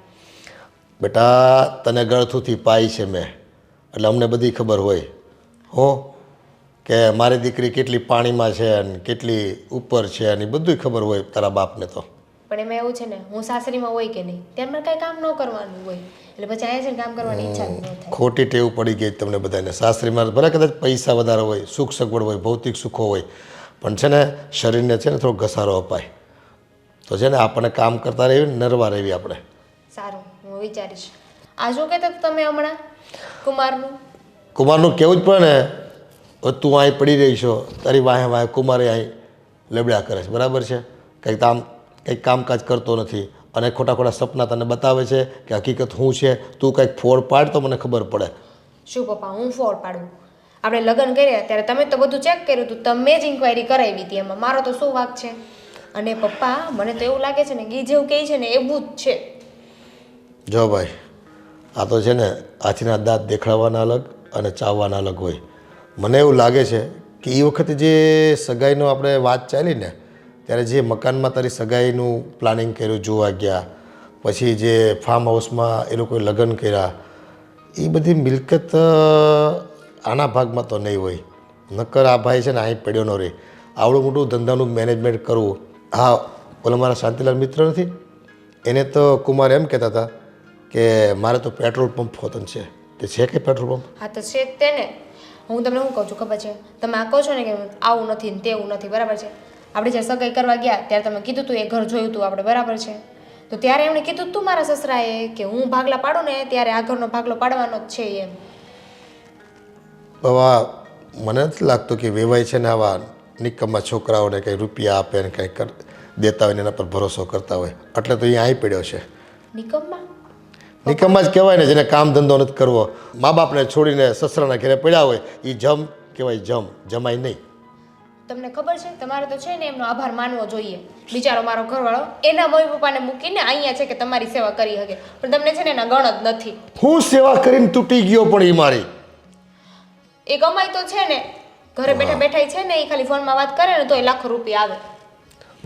બેટા તને ગળથુંથી પાઈ છે મેં, એટલે અમને બધી ખબર હોય હો કે મારી દીકરી કેટલી પાણીમાં છે અને કેટલી ઉપર છે, અને બધું ખબર હોય તારા બાપને તો. પણ એમાં એવું છે ને, હું સાસરીમાં હોય કે નહીં, ત્યાં મારે કાંઈ કામ ન કરવાનું હોય, એટલે પછી અહીંયા છે કામ કરવાની ઈચ્છા જ ન થાય. ખોટી ટેવ પડી ગઈ તમને બધાને. સાસરીમાં ભલે કદાચ પૈસા વધારે હોય, સુખ સગવડ હોય, ભૌતિક સુખો હોય, પણ છે ને શરીરને છે ને થોડો ઘસારો અપાય તો છે ને આપણને કામ કરતા રહેવી ને નરવા રહેવી આપણે. સારું, હું વિચારીશ. આ શું કહેતા તમે હમણાં કુમારનું કેવું જ પડે ને. હવે તું અહીં પડી રહી છો, તારી વાહે વાહે કુમારે અહીં લબડ્યા કરે છે, બરાબર છે? કંઈક કામકાજ કરતો નથી, અને ખોટા ખોટા સપના તને બતાવે છે કે હકીકત શું છે. તું કંઈક ફોડ પાડ તો મને ખબર પડે. શું પપ્પા હું ફોડ પાડું? આપણે લગ્ન કર્યા ત્યારે તમે તો બધું ચેક કર્યું હતું, તમે જ ઇન્ક્વાયરી કરાવી હતી, એમાં મારો તો શું વાંક છે? અને પપ્પા મને તો એવું લાગે છે ને કે ઈ જેવું કહે છે ને એવું જ છે. જો ભાઈ, આ તો છે ને હાથીના દાંત દેખાડવાના અલગ અને ચાવવાના અલગ હોય. મને એવું લાગે છે કે એ વખતે જે સગાઈનો આપણે વાત ચાલી ને ત્યારે જે મકાનમાં તારી સગાઈનું પ્લાનિંગ કર્યું, જોવા ગયા, પછી જે ફાર્મ હાઉસમાં એ લોકોએ લગ્ન કર્યા, એ બધી મિલકત આના ભાગમાં તો નહીં હોય. નક્કર આ ભાઈ છે ને અહીં પડ્યો ન રહે. આવડું મોટું ધંધાનું મેનેજમેન્ટ કરવું. હા, ઓલા મારા શાંતિલાલ મિત્ર નથી, એને તો કુમાર એમ કહેતા હતા કે મારે તો પેટ્રોલ પંપ હોતો છે. તે છે કે પેટ્રોલ પંપ? હા તો છે જ તે ને. હું તમને શું કહું છું ખબર છે? તમે આ કહો છો ને કે આવું નથી ને તેવું નથી, બરાબર છે? આપણે જ્યારે સગાઈ કરવા ગયા ત્યારે તમે કીધું હતું એ ઘર જોયું હતું આપણે, બરાબર છે? તો ત્યારે એમણે કીધું તું મારા સસરાએ કે હું ભાગલા પાડું ને ત્યારે આ ઘરનો ભાગલો પાડવાનો જ છે એમ. બાબા, મને નથી લાગતું કે વેવાય છે ને આવા નિકમમાં છોકરાઓને કંઈ રૂપિયા આપે ને કંઈ દેતા હોય ને એના પર ભરોસો કરતા હોય. એટલે તો અહીંયા આવી પડ્યો છે. નિકમમાં નિકમમાં જ કહેવાય ને, જેને કામ ધંધો નથી કરવો, મા બાપને છોડીને સસરાના ઘરે પડ્યા હોય, એ જમ કહેવાય. જમાય નહીં. તમને ખબર છે તમારે તો છે ને એમનો આભાર માનવો જોઈએ. બિચારો મારો ઘરવાળો એના મમ્મી પપ્પાને મૂકીને અહીંયા છે કે તમારી સેવા કરી શકે, પણ તમને છે ને એના ગણ જ નથી. હું સેવા કરીને તૂટી ગયો પણ એ મારી. એ કમાઈ તો છે ને ઘરે બેઠા બેઠા છે ને એ ખાલી ફોનમાં વાત કરે ને તો એ લાખો રૂપિયા આવે.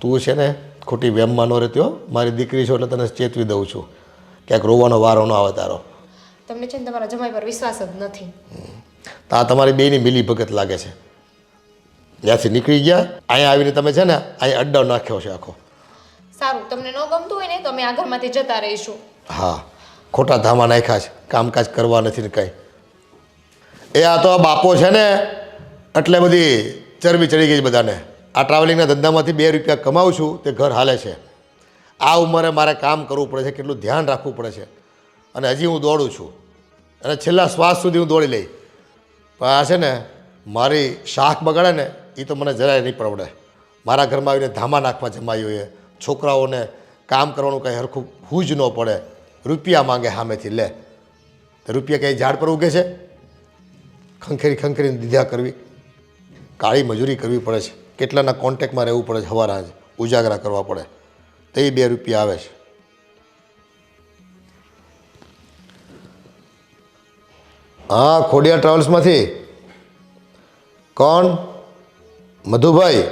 તું છે ને ખોટી વેમમાં ન રહેતી હો. મારી દીકરી છો એટલે તને ચેતવી દઉં છું, ક્યાંક રોવાનો વારો ન આવે તારો. તમને છે ને તમારા જમાઈ પર વિશ્વાસ જ નથી. તો આ તમારી બેયની મિલી ભગત લાગે છે. જ્યાંથી નીકળી ગયા અહીંયા આવીને તમે છે ને અહીંયા અડ્ડો નાખ્યો છે આખો. સારું, તમને ન ગમતું હોય ને તો અમે આ ઘરમાંથી જતા રહીશું. હા, ખોટા ધામા નાખ્યા છે, કામકાજ કરવા નથી ને કાંઈ. એ આ તો આ બાપો છે ને એટલે બધી ચરબી ચડી ગઈ છે બધાને. આ ટ્રાવેલિંગના ધંધામાંથી 2 રૂપિયા કમાવું છું તે ઘર હાલે છે. આ ઉંમરે મારે કામ કરવું પડે છે, કેટલું ધ્યાન રાખવું પડે છે. અને હજી હું દોડું છું અને છેલ્લા શ્વાસ સુધી હું દોડી લઈ. પણ આ છે ને મારી શાખ બગાડે ને એ તો મને જરાય નહીં પરવડે. મારા ઘરમાં આવીને ધામા નાખવા જમાઈઓએ. છોકરાઓને કામ કરવાનું કંઈ હરખું હું જ ન પડે. રૂપિયા માંગે સામેથી. લે, તો રૂપિયા કંઈ ઝાડ પર ઉગે છે? ખંખેરીને દીધા કરવી, કાળી મજૂરી કરવી પડે છે. કેટલાના કોન્ટેક્ટમાં રહેવું પડે છે, હવારા જ ઉજાગરા કરવા પડે, તો એ 2 રૂપિયા આવે છે. હા, ખોડિયા ટ્રાવેલ્સમાંથી. કોણ? મધુભાઈ.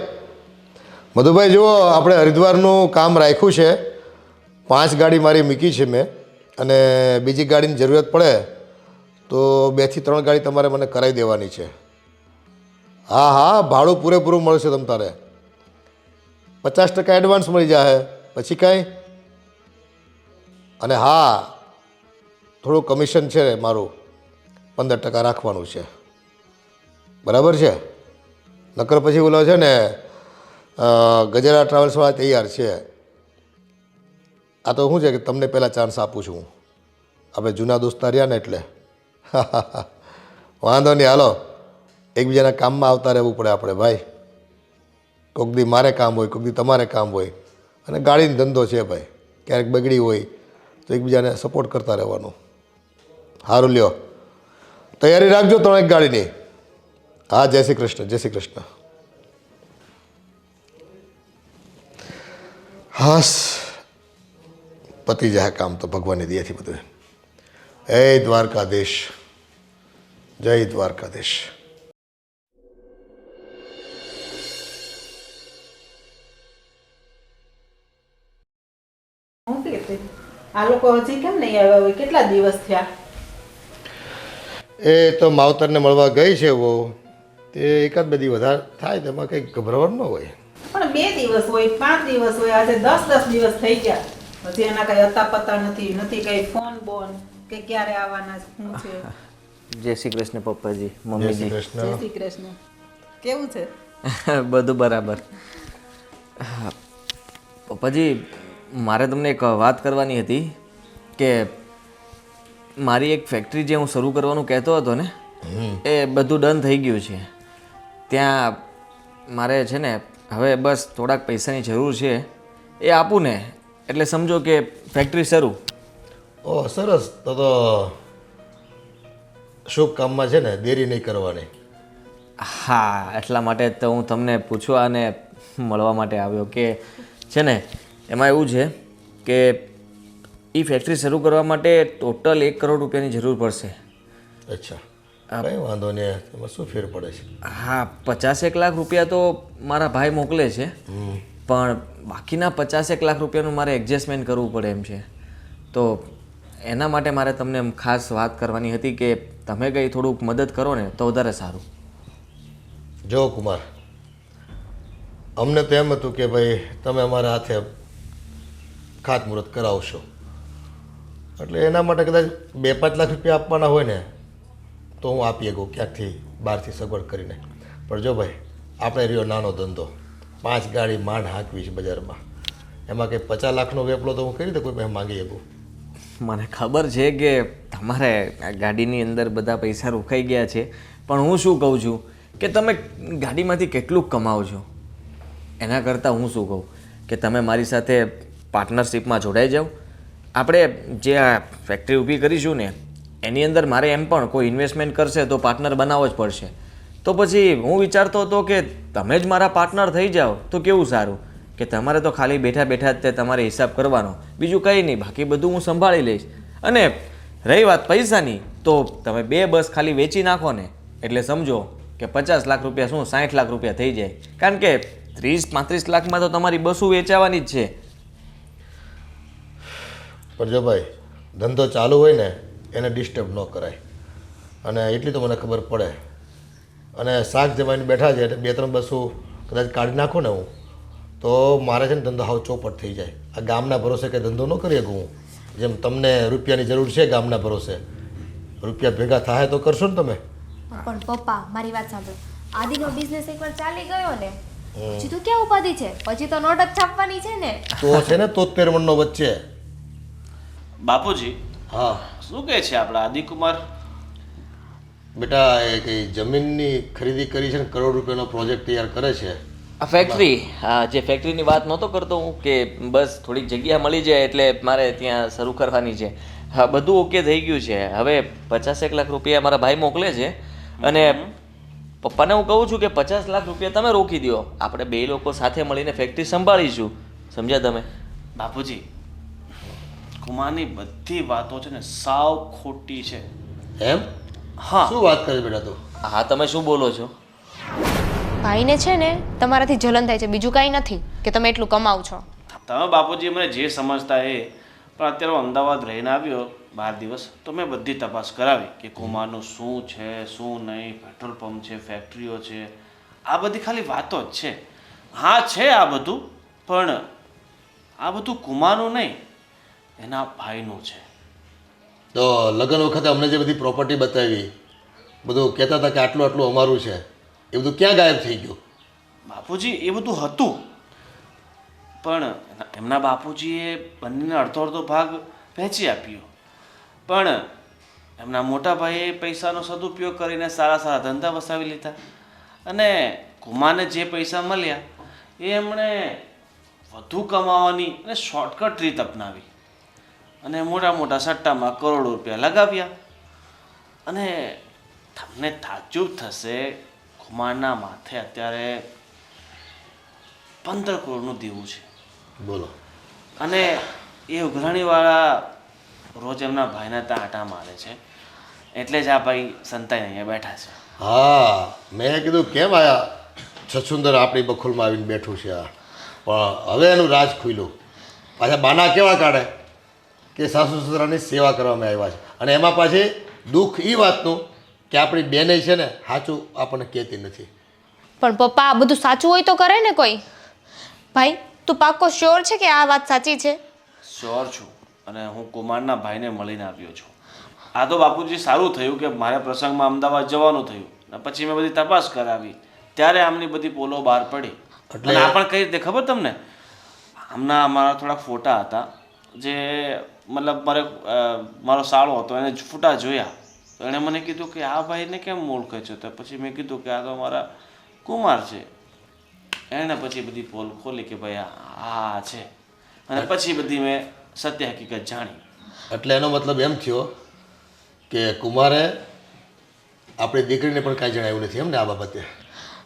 મધુભાઈ જુઓ, આપણે હરિદ્વારનું કામ રાખ્યું છે. 5 ગાડી મારી મૂકી છે મેં, અને બીજી ગાડીની જરૂરિયાત પડે તો 2 થી 3 ગાડી તમારે મને કરાવી દેવાની છે. હા હા, ભાડું પૂરેપૂરું મળશે તમ તારે. 50% એડવાન્સ મળી જાય. પછી કાંઈ? અને હા, થોડું કમિશન છે મારું, 15% રાખવાનું છે. બરાબર છે? નકર પછી ઓલો છે ને ગજેરા ટ્રાવેલ્સવાળા તૈયાર છે. આ તો શું છે કે તમને પહેલાં ચાન્સ આપું છું હું. આપણે જૂના દોસ્તા રહ્યા ને એટલે. વાંધો નહીં, હાલો, એકબીજાના કામમાં આવતા રહેવું પડે આપણે ભાઈ. કોઈક દી મારે કામ હોય, કોઈક દી તમારે કામ હોય, અને ગાડીનો ધંધો છે ભાઈ. ક્યારેક બગડી હોય તો એકબીજાને સપોર્ટ કરતા રહેવાનું. સારું, લ્યો, તૈયારી રાખજો 3 ગાડીની. હા, જય શ્રી કૃષ્ણ, જય શ્રી કૃષ્ણ. હાસ, પતી જાય કામ તો ભગવાનની દયાથી બધું. હે દ્વારકાધીશ, જય દ્વારકાધીશ. હું કહેતી, આ લોકો હજી કેમ નહીં આવ્યા હોય? કેટલા દિવસ થયા? એ તો માવતરને મળવા ગઈ છે વો. તે 1-2 દી વધારે થાય તેમાં કંઈ ગભરાવાનું ન હોય. પણ 2 દિવસ હોય, 5 દિવસ હોય, આજે 10 દિવસ થઈ ગયા. હજી એના કઈ અતા પતા નથી, કઈ ફોન બોન કે ક્યારે આવવાના શું છે? જય શ્રી કૃષ્ણ પપ્પાજી, જય શ્રી મમ્મીજી. જય કૃષ્ણ. શ્રી કૃષ્ણ. કેવું છે? બધું બરાબર. હા, પપ્પાજી, મારે તમને એક વાત કરવાની હતી કે મારી એક ફેક્ટરી જે હું શરૂ કરવાનું કહેતો હતો ને, એ બધું ડન થઈ ગયું છે. ત્યાં મારે છે ને હવે બસ થોડાક પૈસાની જરૂર છે, એ આપું ને એટલે સમજો કે ફેક્ટરી શરૂ. ઓહ, સરસ. તો શુભ કામમાં છે ને દેરી નહીં કરવાની. હા, એટલા માટે તો હું તમને પૂછવા અને મળવા માટે આવ્યો કે છે ને એમાં એવું છે કે એ ફેક્ટરી શરૂ કરવા માટે ટોટલ 1 કરોડ રૂપિયાની જરૂર પડશે. અચ્છા, કંઈ વાંધો નહીં, એમાં શું ફેર પડે છે? હા, 50 લાખ રૂપિયા તો મારા ભાઈ મોકલે છે, પણ બાકીના 50 લાખ રૂપિયાનું મારે એડજસ્ટમેન્ટ કરવું પડે એમ છે. તો એના માટે મારે તમને ખાસ વાત કરવાની હતી કે તમે કંઈ થોડુંક મદદ કરો ને તો વધારે સારું. જો કુમાર, અમને તો એમ હતું કે ભાઈ તમે અમારા હાથે ખાતમુહૂર્ત કરાવશો, એટલે એના માટે કદાચ 2-5 લાખ રૂપિયા આપવાના હોય ને તો હું આપી શકું ક્યાંકથી બહારથી સગવડ કરીને. પણ જો ભાઈ, આપણે રહ્યો નાનો ધંધો, 5 ગાડી માંડ હાંકવી છે બજારમાં, એમાં કંઈ 50 લાખનો વેપલો તો હું કઈ રીતે કોઈ પાસે માંગી શકું? મને ખબર છે કે તમારે આ ગાડીની અંદર બધા પૈસા રોકાઈ ગયા છે, પણ હું શું કહું છું કે તમે ગાડીમાંથી કેટલું કમાવો છો એના કરતાં હું શું કહું કે તમે મારી સાથે પાર્ટનરશિપમાં જોડાઈ જાઓ. આપણે જે આ ફેક્ટરી ઊભી કરીશું ને એની અંદર મારે એમ પણ કોઈ ઇન્વેસ્ટમેન્ટ કરશે તો પાર્ટનર બનાવવો જ પડશે. તો પછી હું વિચારતો હતો કે તમે જ મારા પાર્ટનર થઈ જાઓ તો કેવું સારું, કે તમારે તો ખાલી બેઠા બેઠા જ તે તમારે હિસાબ કરવાનો, બીજું કંઈ નહીં, બાકી બધું હું સંભાળી લઈશ. અને રહી વાત પૈસાની, તો તમે 2 બસ ખાલી વેચી નાખો ને એટલે સમજો કે 50 લાખ રૂપિયા શું 60 લાખ રૂપિયા થઈ જાય, કારણ કે 30-35 લાખમાં તો તમારી બસો વેચાવાની જ છે. પણ જો ભાઈ, ધંધો ચાલુ હોય ને એને ડિસ્ટર્બ ન કરાય, અને એટલી તો મને ખબર પડે. અને શાક જમાઈને બેઠા છે એટલે 2-3 બસો કદાચ કાઢી નાખો ને હું, તો મારે છે ને ધંધો હાવ ચોપટ થઈ જાય. આ ગામના ભરોસે કંઈ ધંધો ન કરી શકું હું. જેમ તમને રૂપિયાની જરૂર છે ગામના ભરોસે, રૂપિયા ભેગા થાય તો કરશો ને તમે? પણ પપ્પા મારી વાત સાંભળો, આદિનો બિઝનેસ એકવાર ચાલી ગયો ને પછી તો ક્યાં ઉપાધિ છે, પછી તો નોટ જ છાપવાની છે ને. તો છે ને 73 મણનો વચ્ચે. બાપુજી, હા શું કહે છે આપણા આદિકુમાર? બેટા, એ કંઈ જમીનની ખરીદી કરી છે ને, કરોડ રૂપિયાનો પ્રોજેક્ટ તૈયાર કરે છે. આ ફેક્ટરી, હા, જે ફેક્ટરીની વાત નહોતો કરતો હું કે બસ થોડીક જગ્યા મળી જાય એટલે મારે ત્યાં શરૂ કરવાની છે. હા, બધું ઓકે થઈ ગયું છે. હવે 50 લાખ રૂપિયા મારા ભાઈ મોકલે છે અને પપ્પાને હું કહું છું કે 50 લાખ રૂપિયા તમે રોકી દો, આપણે 2 લોકો સાથે મળીને ફેક્ટરી સંભાળીશું. સમજ્યા તમે? બાપુજી, કુમારની બધી વાતો છે ને સાવ ખોટી છે. એમ? હા. શું વાત કરે બેટા તું? હા, તમે શું બોલો છો? ભાઈને છે ને તમારાથી જલન થાય છે, બીજું કાંઈ નથી કે તમે એટલું કમાવ છો. તમે બાપુજી મને જે સમજતા એ, પણ અત્યારે હું અમદાવાદ રહીને આવ્યો 12 દિવસ, તો મેં બધી તપાસ કરાવી કે કુમારનું શું છે શું નહીં, પેટ્રોલ પંપ છે, ફેક્ટરીઓ છે, આ બધી ખાલી વાતો જ છે. હા છે આ બધું, પણ આ બધું કુમારનું નહીં, એના ભાઈનું છે. તો લગ્ન વખતે અમને જે બધી પ્રોપર્ટી બતાવી, બધું કહેતા હતા કે આટલું આટલું અમારું છે, એ બધું ક્યાં ગાયબ થઈ ગયું? બાપુજી એ બધું હતું, પણ એમના બાપુજીએ બંનેને અડધો ભાગ વહેંચી આપ્યો, પણ એમના મોટા ભાઈએ પૈસાનો સદુપયોગ કરીને સારા સારા ધંધા વસાવી લીધા, અને કુમારને જે પૈસા મળ્યા એ એમણે વધુ કમાવાની અને શોર્ટકટ રીત અપનાવી અને મોટા મોટા સટ્ટામાં કરોડો રૂપિયા લગાવ્યા. અને તમને તાજુબ થશે, કુમારના માથે અત્યારે 15 કરોડનું દેવું છે. બોલો. અને એ ઉઘરાણીવાળા રોજ એમના ભાઈના ત્યાં આટા મારે છે, એટલે જ આ ભાઈ સંતાઈને અહીંયા બેઠા છે. હા, મેં કીધું કેમ આયા છછુંદર આપણી બખોલમાં આવીને બેઠું છે આ, પણ હવે એનું રાજ ખુલ્યું. પાછા બાના કેવા કાઢે કે સાસુ સસરાની સેવા કરવામાં આવ્યા છે, અને એમાં પાછી દુઃખ એ વાતનું કે આપણી બેને છે ને સાચું આપણને કહેતી નથી. પણ પપ્પા આ બધું સાચું હોય તો કરે ને કોઈ. ભાઈ તું પાક્કો શ્યોર છે કે આ વાત સાચી છે? શ્યોર છું, અને હું કુમારના ભાઈને મળીને આવ્યો છું. આ તો બાપુજી સારું થયું કે મારે પ્રસંગમાં અમદાવાદ જવાનું થયું, અને પછી મેં બધી તપાસ કરાવી, ત્યારે આમની બધી પોલો બહાર પડી. એટલે અને આ પણ કઈ રીતે ખબર તમને? આમના અમારા થોડાક ફોટા હતા, જે મતલબ મારો સાળો હતો એને ફોટા જોયા, તો એણે મને કીધું કે આ ભાઈને કેમ ઓળખે છે? તો પછી મેં કીધું કે આ તો મારા કુમાર છે. એણે પછી બધી પોલ ખોલી કે ભાઈ આ છે, અને પછી બધી મેં સત્ય હકીકત જાણી. એટલે એનો મતલબ એમ થયો કે કુમારે આપણી દીકરીને પણ કાંઈ જણાવ્યું નથી એમ ને આ બાબતે?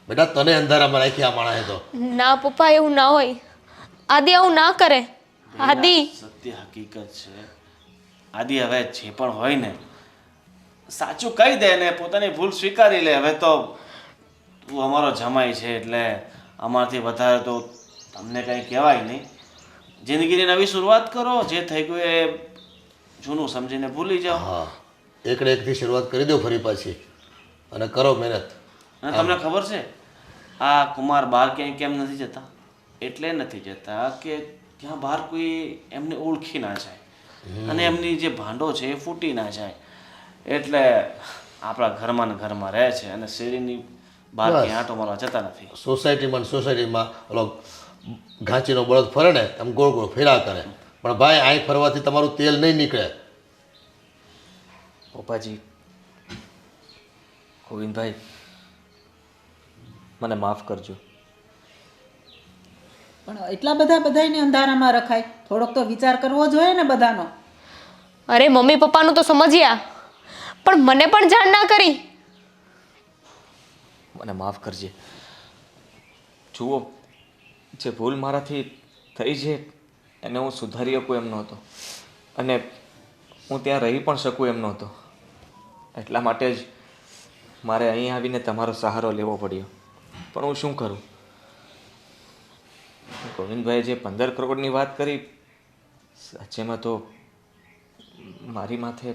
બેટા, તને અંધારામાં રાખી આ માણસે તો. ના પપ્પા, એવું ના હોય. આદિ આવું ના કરે. આદિ સત્ય હકીકત છે આદિ, હવે જે પણ હોય ને સાચું કહી દે ને પોતાની ભૂલ સ્વીકારી લે. હવે તો તું અમારો જમાઈ છે એટલે અમારથી વધારે તો તમને કંઈ કહેવાય નહીં. જિંદગીની નવી શરૂઆત કરો, જે થઈ ગયું એ જૂનું સમજીને ભૂલી જાઓ. હા, એકને એકથી શરૂઆત કરી દો ફરી પાછી અને કરો મહેનત. અને તમને ખબર છે આ કુમાર બહાર ક્યાંય કેમ નથી જતા? એટલે નથી જતા કે ત્યાં બહાર કોઈ એમને ઓળખી ના જાય અને એમની જે ભાંડો છે એ ફૂટી ના જાય. એટલે આપણા ઘરમાં ને ઘરમાં રહે છે અને શેરીની બહાર ક્યાંય આંટો મારવા જતા નથી. સોસાયટીમાં ઓલો ઘાંચીનો બળદ ફરે ને એમ ગોળ ગોળ ફેરા કરે. પણ ભાઈ અહીં ફરવાથી તમારું તેલ નહીં નીકળે. પપ્પાજી, ગોવિંદભાઈ, મને માફ કરજો. પણ એટલા બધા બધાયને અંધારામાં રખાય, થોડોક તો વિચાર કરવો જોઈએ ને બધાનો. અરે મમ્મી પપ્પાનું તો સમજ્યા, પણ મને પણ જાણ ના કરી. મને માફ કરજે. જુઓ, જે ભૂલ મારાથી થઈ છે એને હું સુધારી શકું એમ નહોતો અને હું ત્યાં રહી પણ શકું એમ નહોતો. એટલા માટે જ મારે અહીં આવીને તમારો સહારો લેવો પડ્યો. પણ હું શું કરું? ગોવિંદભાઈએ જે 15 કરોડની વાત કરી, સાચેમાં તો મારી માથે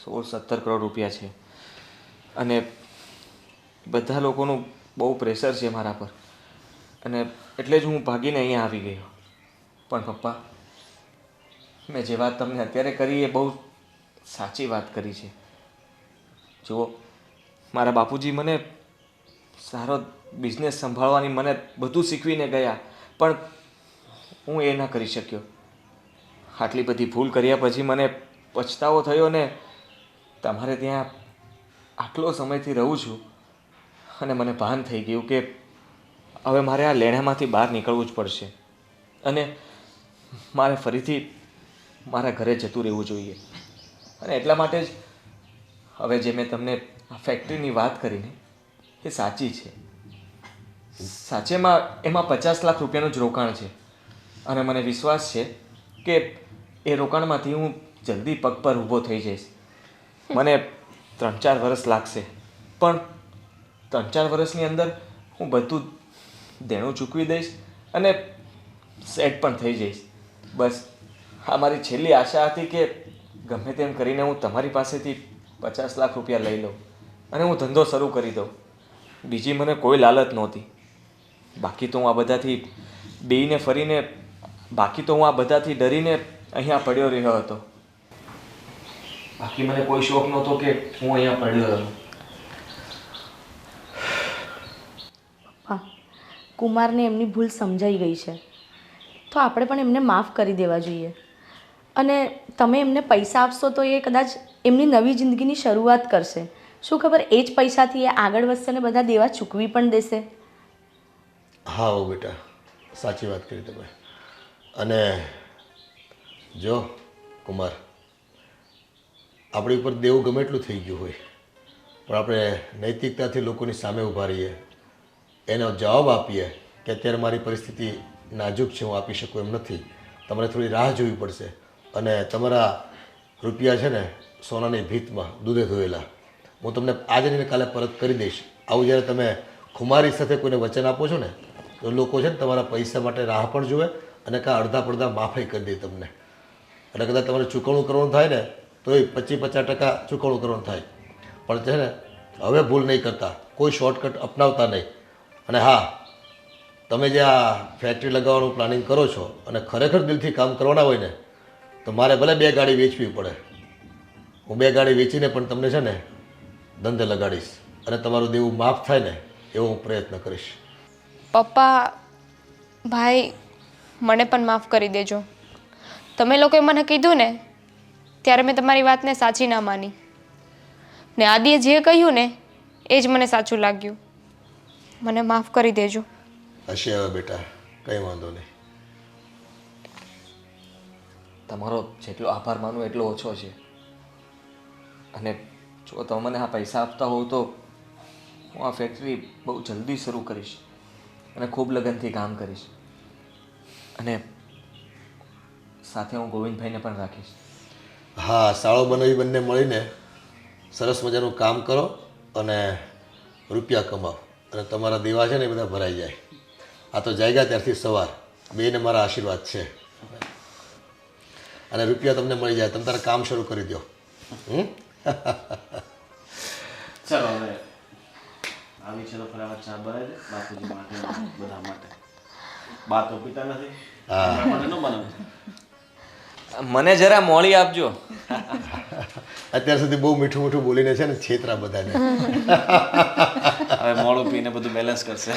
16-17 કરોડ રૂપિયા છે અને બધા લોકોનું બહુ પ્રેશર છે મારા પર અને એટલે જ હું ભાગીને અહીંયા આવી ગયો. પણ પપ્પા, મેં જે વાત તમને અત્યારે કરી એ બહુ સાચી વાત કરી છે. જુઓ, મારા બાપુજી મને સારો બિઝનેસ સંભાળવાની મને બધું શીખવીને ગયા, પણ હું એ ના કરી શક્યો. આટલી બધી ભૂલ કર્યા પછી મને પછતાવો થયો ને તમારે ત્યાં આટલો સમયથી રહું છું અને મને ભાન થઈ ગયું કે હવે મારે આ લેણામાંથી બહાર નીકળવું જ પડશે અને મારે ફરીથી મારા ઘરે જતું રહેવું જોઈએ. અને એટલા માટે જ હવે જે મેં તમને આ ફેક્ટરીની વાત કરીને એ સાચી છે. સાચેમાં એમાં 50 લાખ રૂપિયાનું જ રોકાણ છે અને મને વિશ્વાસ છે કે એ રોકાણમાંથી હું જલ્દી પગ પર ઊભો થઈ જઈશ. મને 3-4 વર્ષ લાગશે, પણ 3-4 વર્ષની અંદર હું બધું દેણું ચૂકવી દઈશ અને સેટ પણ થઈ જઈશ. બસ આ મારી છેલ્લી આશા હતી કે ગમે તેમ કરીને હું તમારી પાસેથી 50 લાખ રૂપિયા લઈ લઉં અને હું ધંધો શરૂ કરી દઉં. બીજી મને કોઈ લાલચ નહોતી. બાકી તો હું આ બધાથી બેઈને ફરીને ડરીને અહીંયા પડ્યો રહ્યો હતો. બાકી મને કોઈ શોખ નહોતો કે હું અહીંયા પડ્યો રહ્યો. પપ્પા, કુમારને એમની ભૂલ સમજાઈ ગઈ છે તો આપણે પણ એમને માફ કરી દેવા જોઈએ. અને તમે એમને પૈસા આપશો તો એ કદાચ એમની નવી જિંદગીની શરૂઆત કરશે. શું ખબર એ જ પૈસાથી એ આગળ વધશે ને બધા દેવા ચૂકવી પણ દેશે. હા હો બેટા, સાચી વાત કરી તમે. અને જો કુમાર, આપણી ઉપર દેવું ગમે એટલું થઈ ગયું હોય પણ આપણે નૈતિકતાથી લોકોની સામે ઊભા રહીએ, એનો જવાબ આપીએ કે અત્યારે મારી પરિસ્થિતિ નાજુક છે, હું આપી શકું એમ નથી, તમારે થોડી રાહ જોવી પડશે અને તમારા રૂપિયા છે ને સોનાની ભીતમાં દૂધે ધોયેલા હું તમને આજે ને કાલે પરત કરી દઈશ. આવું જ્યારે તમે ખુમારી સાથે કોઈને વચન આપો છો ને તો લોકો છે ને તમારા પૈસા માટે રાહ પણ જુએ અને કાં અડધા પડધા માફી કરી દે તમને. એટલે કદાચ તમારે ચૂકવણું કરવાનું થાય ને તો એ 25-50% ચૂકવણું કરવાનું થાય. પણ છે ને હવે ભૂલ નહીં કરતા, કોઈ શોર્ટકટ અપનાવતા નહીં. અને હા, તમે જે આ ફેક્ટરી લગાવવાનું પ્લાનિંગ કરો છો અને ખરેખર દિલથી કામ કરવાના હોય ને તો મારે ભલે 2 ગાડી વેચવી પડે, હું 2 ગાડી વેચીને પણ તમને છે ને ધંધે લગાડીશ અને તમારું દેવું માફ થાય ને એવો હું પ્રયત્ન કરીશ. પપ્પા, ભાઈ, મને પણ માફ કરી દેજો. તમે લોકોએ મને કીધું ને ત્યારે મેં તમારી વાતને સાચી ના માની ને આદિએ જે કહ્યું ને એ જ મને સાચું લાગ્યું. મને માફ કરી દેજો. હશે હવે બેટા, કંઈ વાંધો નહીં. તમારો જેટલો આભાર માનું એટલો ઓછો છે. અને જો તમે મને આ પૈસા આપતા હોવ તો હું આ ફેક્ટરી બહુ જલ્દી શરૂ કરીશ અને ખૂબ લગનથી કામ કરીશ. અને સાથે હું ગોવિંદભાઈને પણ રાખીશ. હા, સાળો બનાવી બંને મળીને સરસ મજાનું કામ કરો અને રૂપિયા કમાવો અને તમારા દેવા છે ને એ બધા ભરાઈ જાય. આ તો જાગ્યા ત્યારથી સવાર બેને મારા આશીર્વાદ છે અને રૂપિયા તમને મળી જાય. તમે તારે કામ શરૂ કરી દો. ચાલો હવે આવી છે તો ફટાફટ ચા બનાવી દે બાપુજી માટે બધા માટે. બા તો પીતા નથી, આપણા માટે ન બનાવતા. મને જરા મોળી આપજો. અત્યાર સુધી બહુ મીઠું મીઠું બોલીને છે ને છેતરા બધાને. હવે મોડું પીને બધું બેલેન્સ કરશે.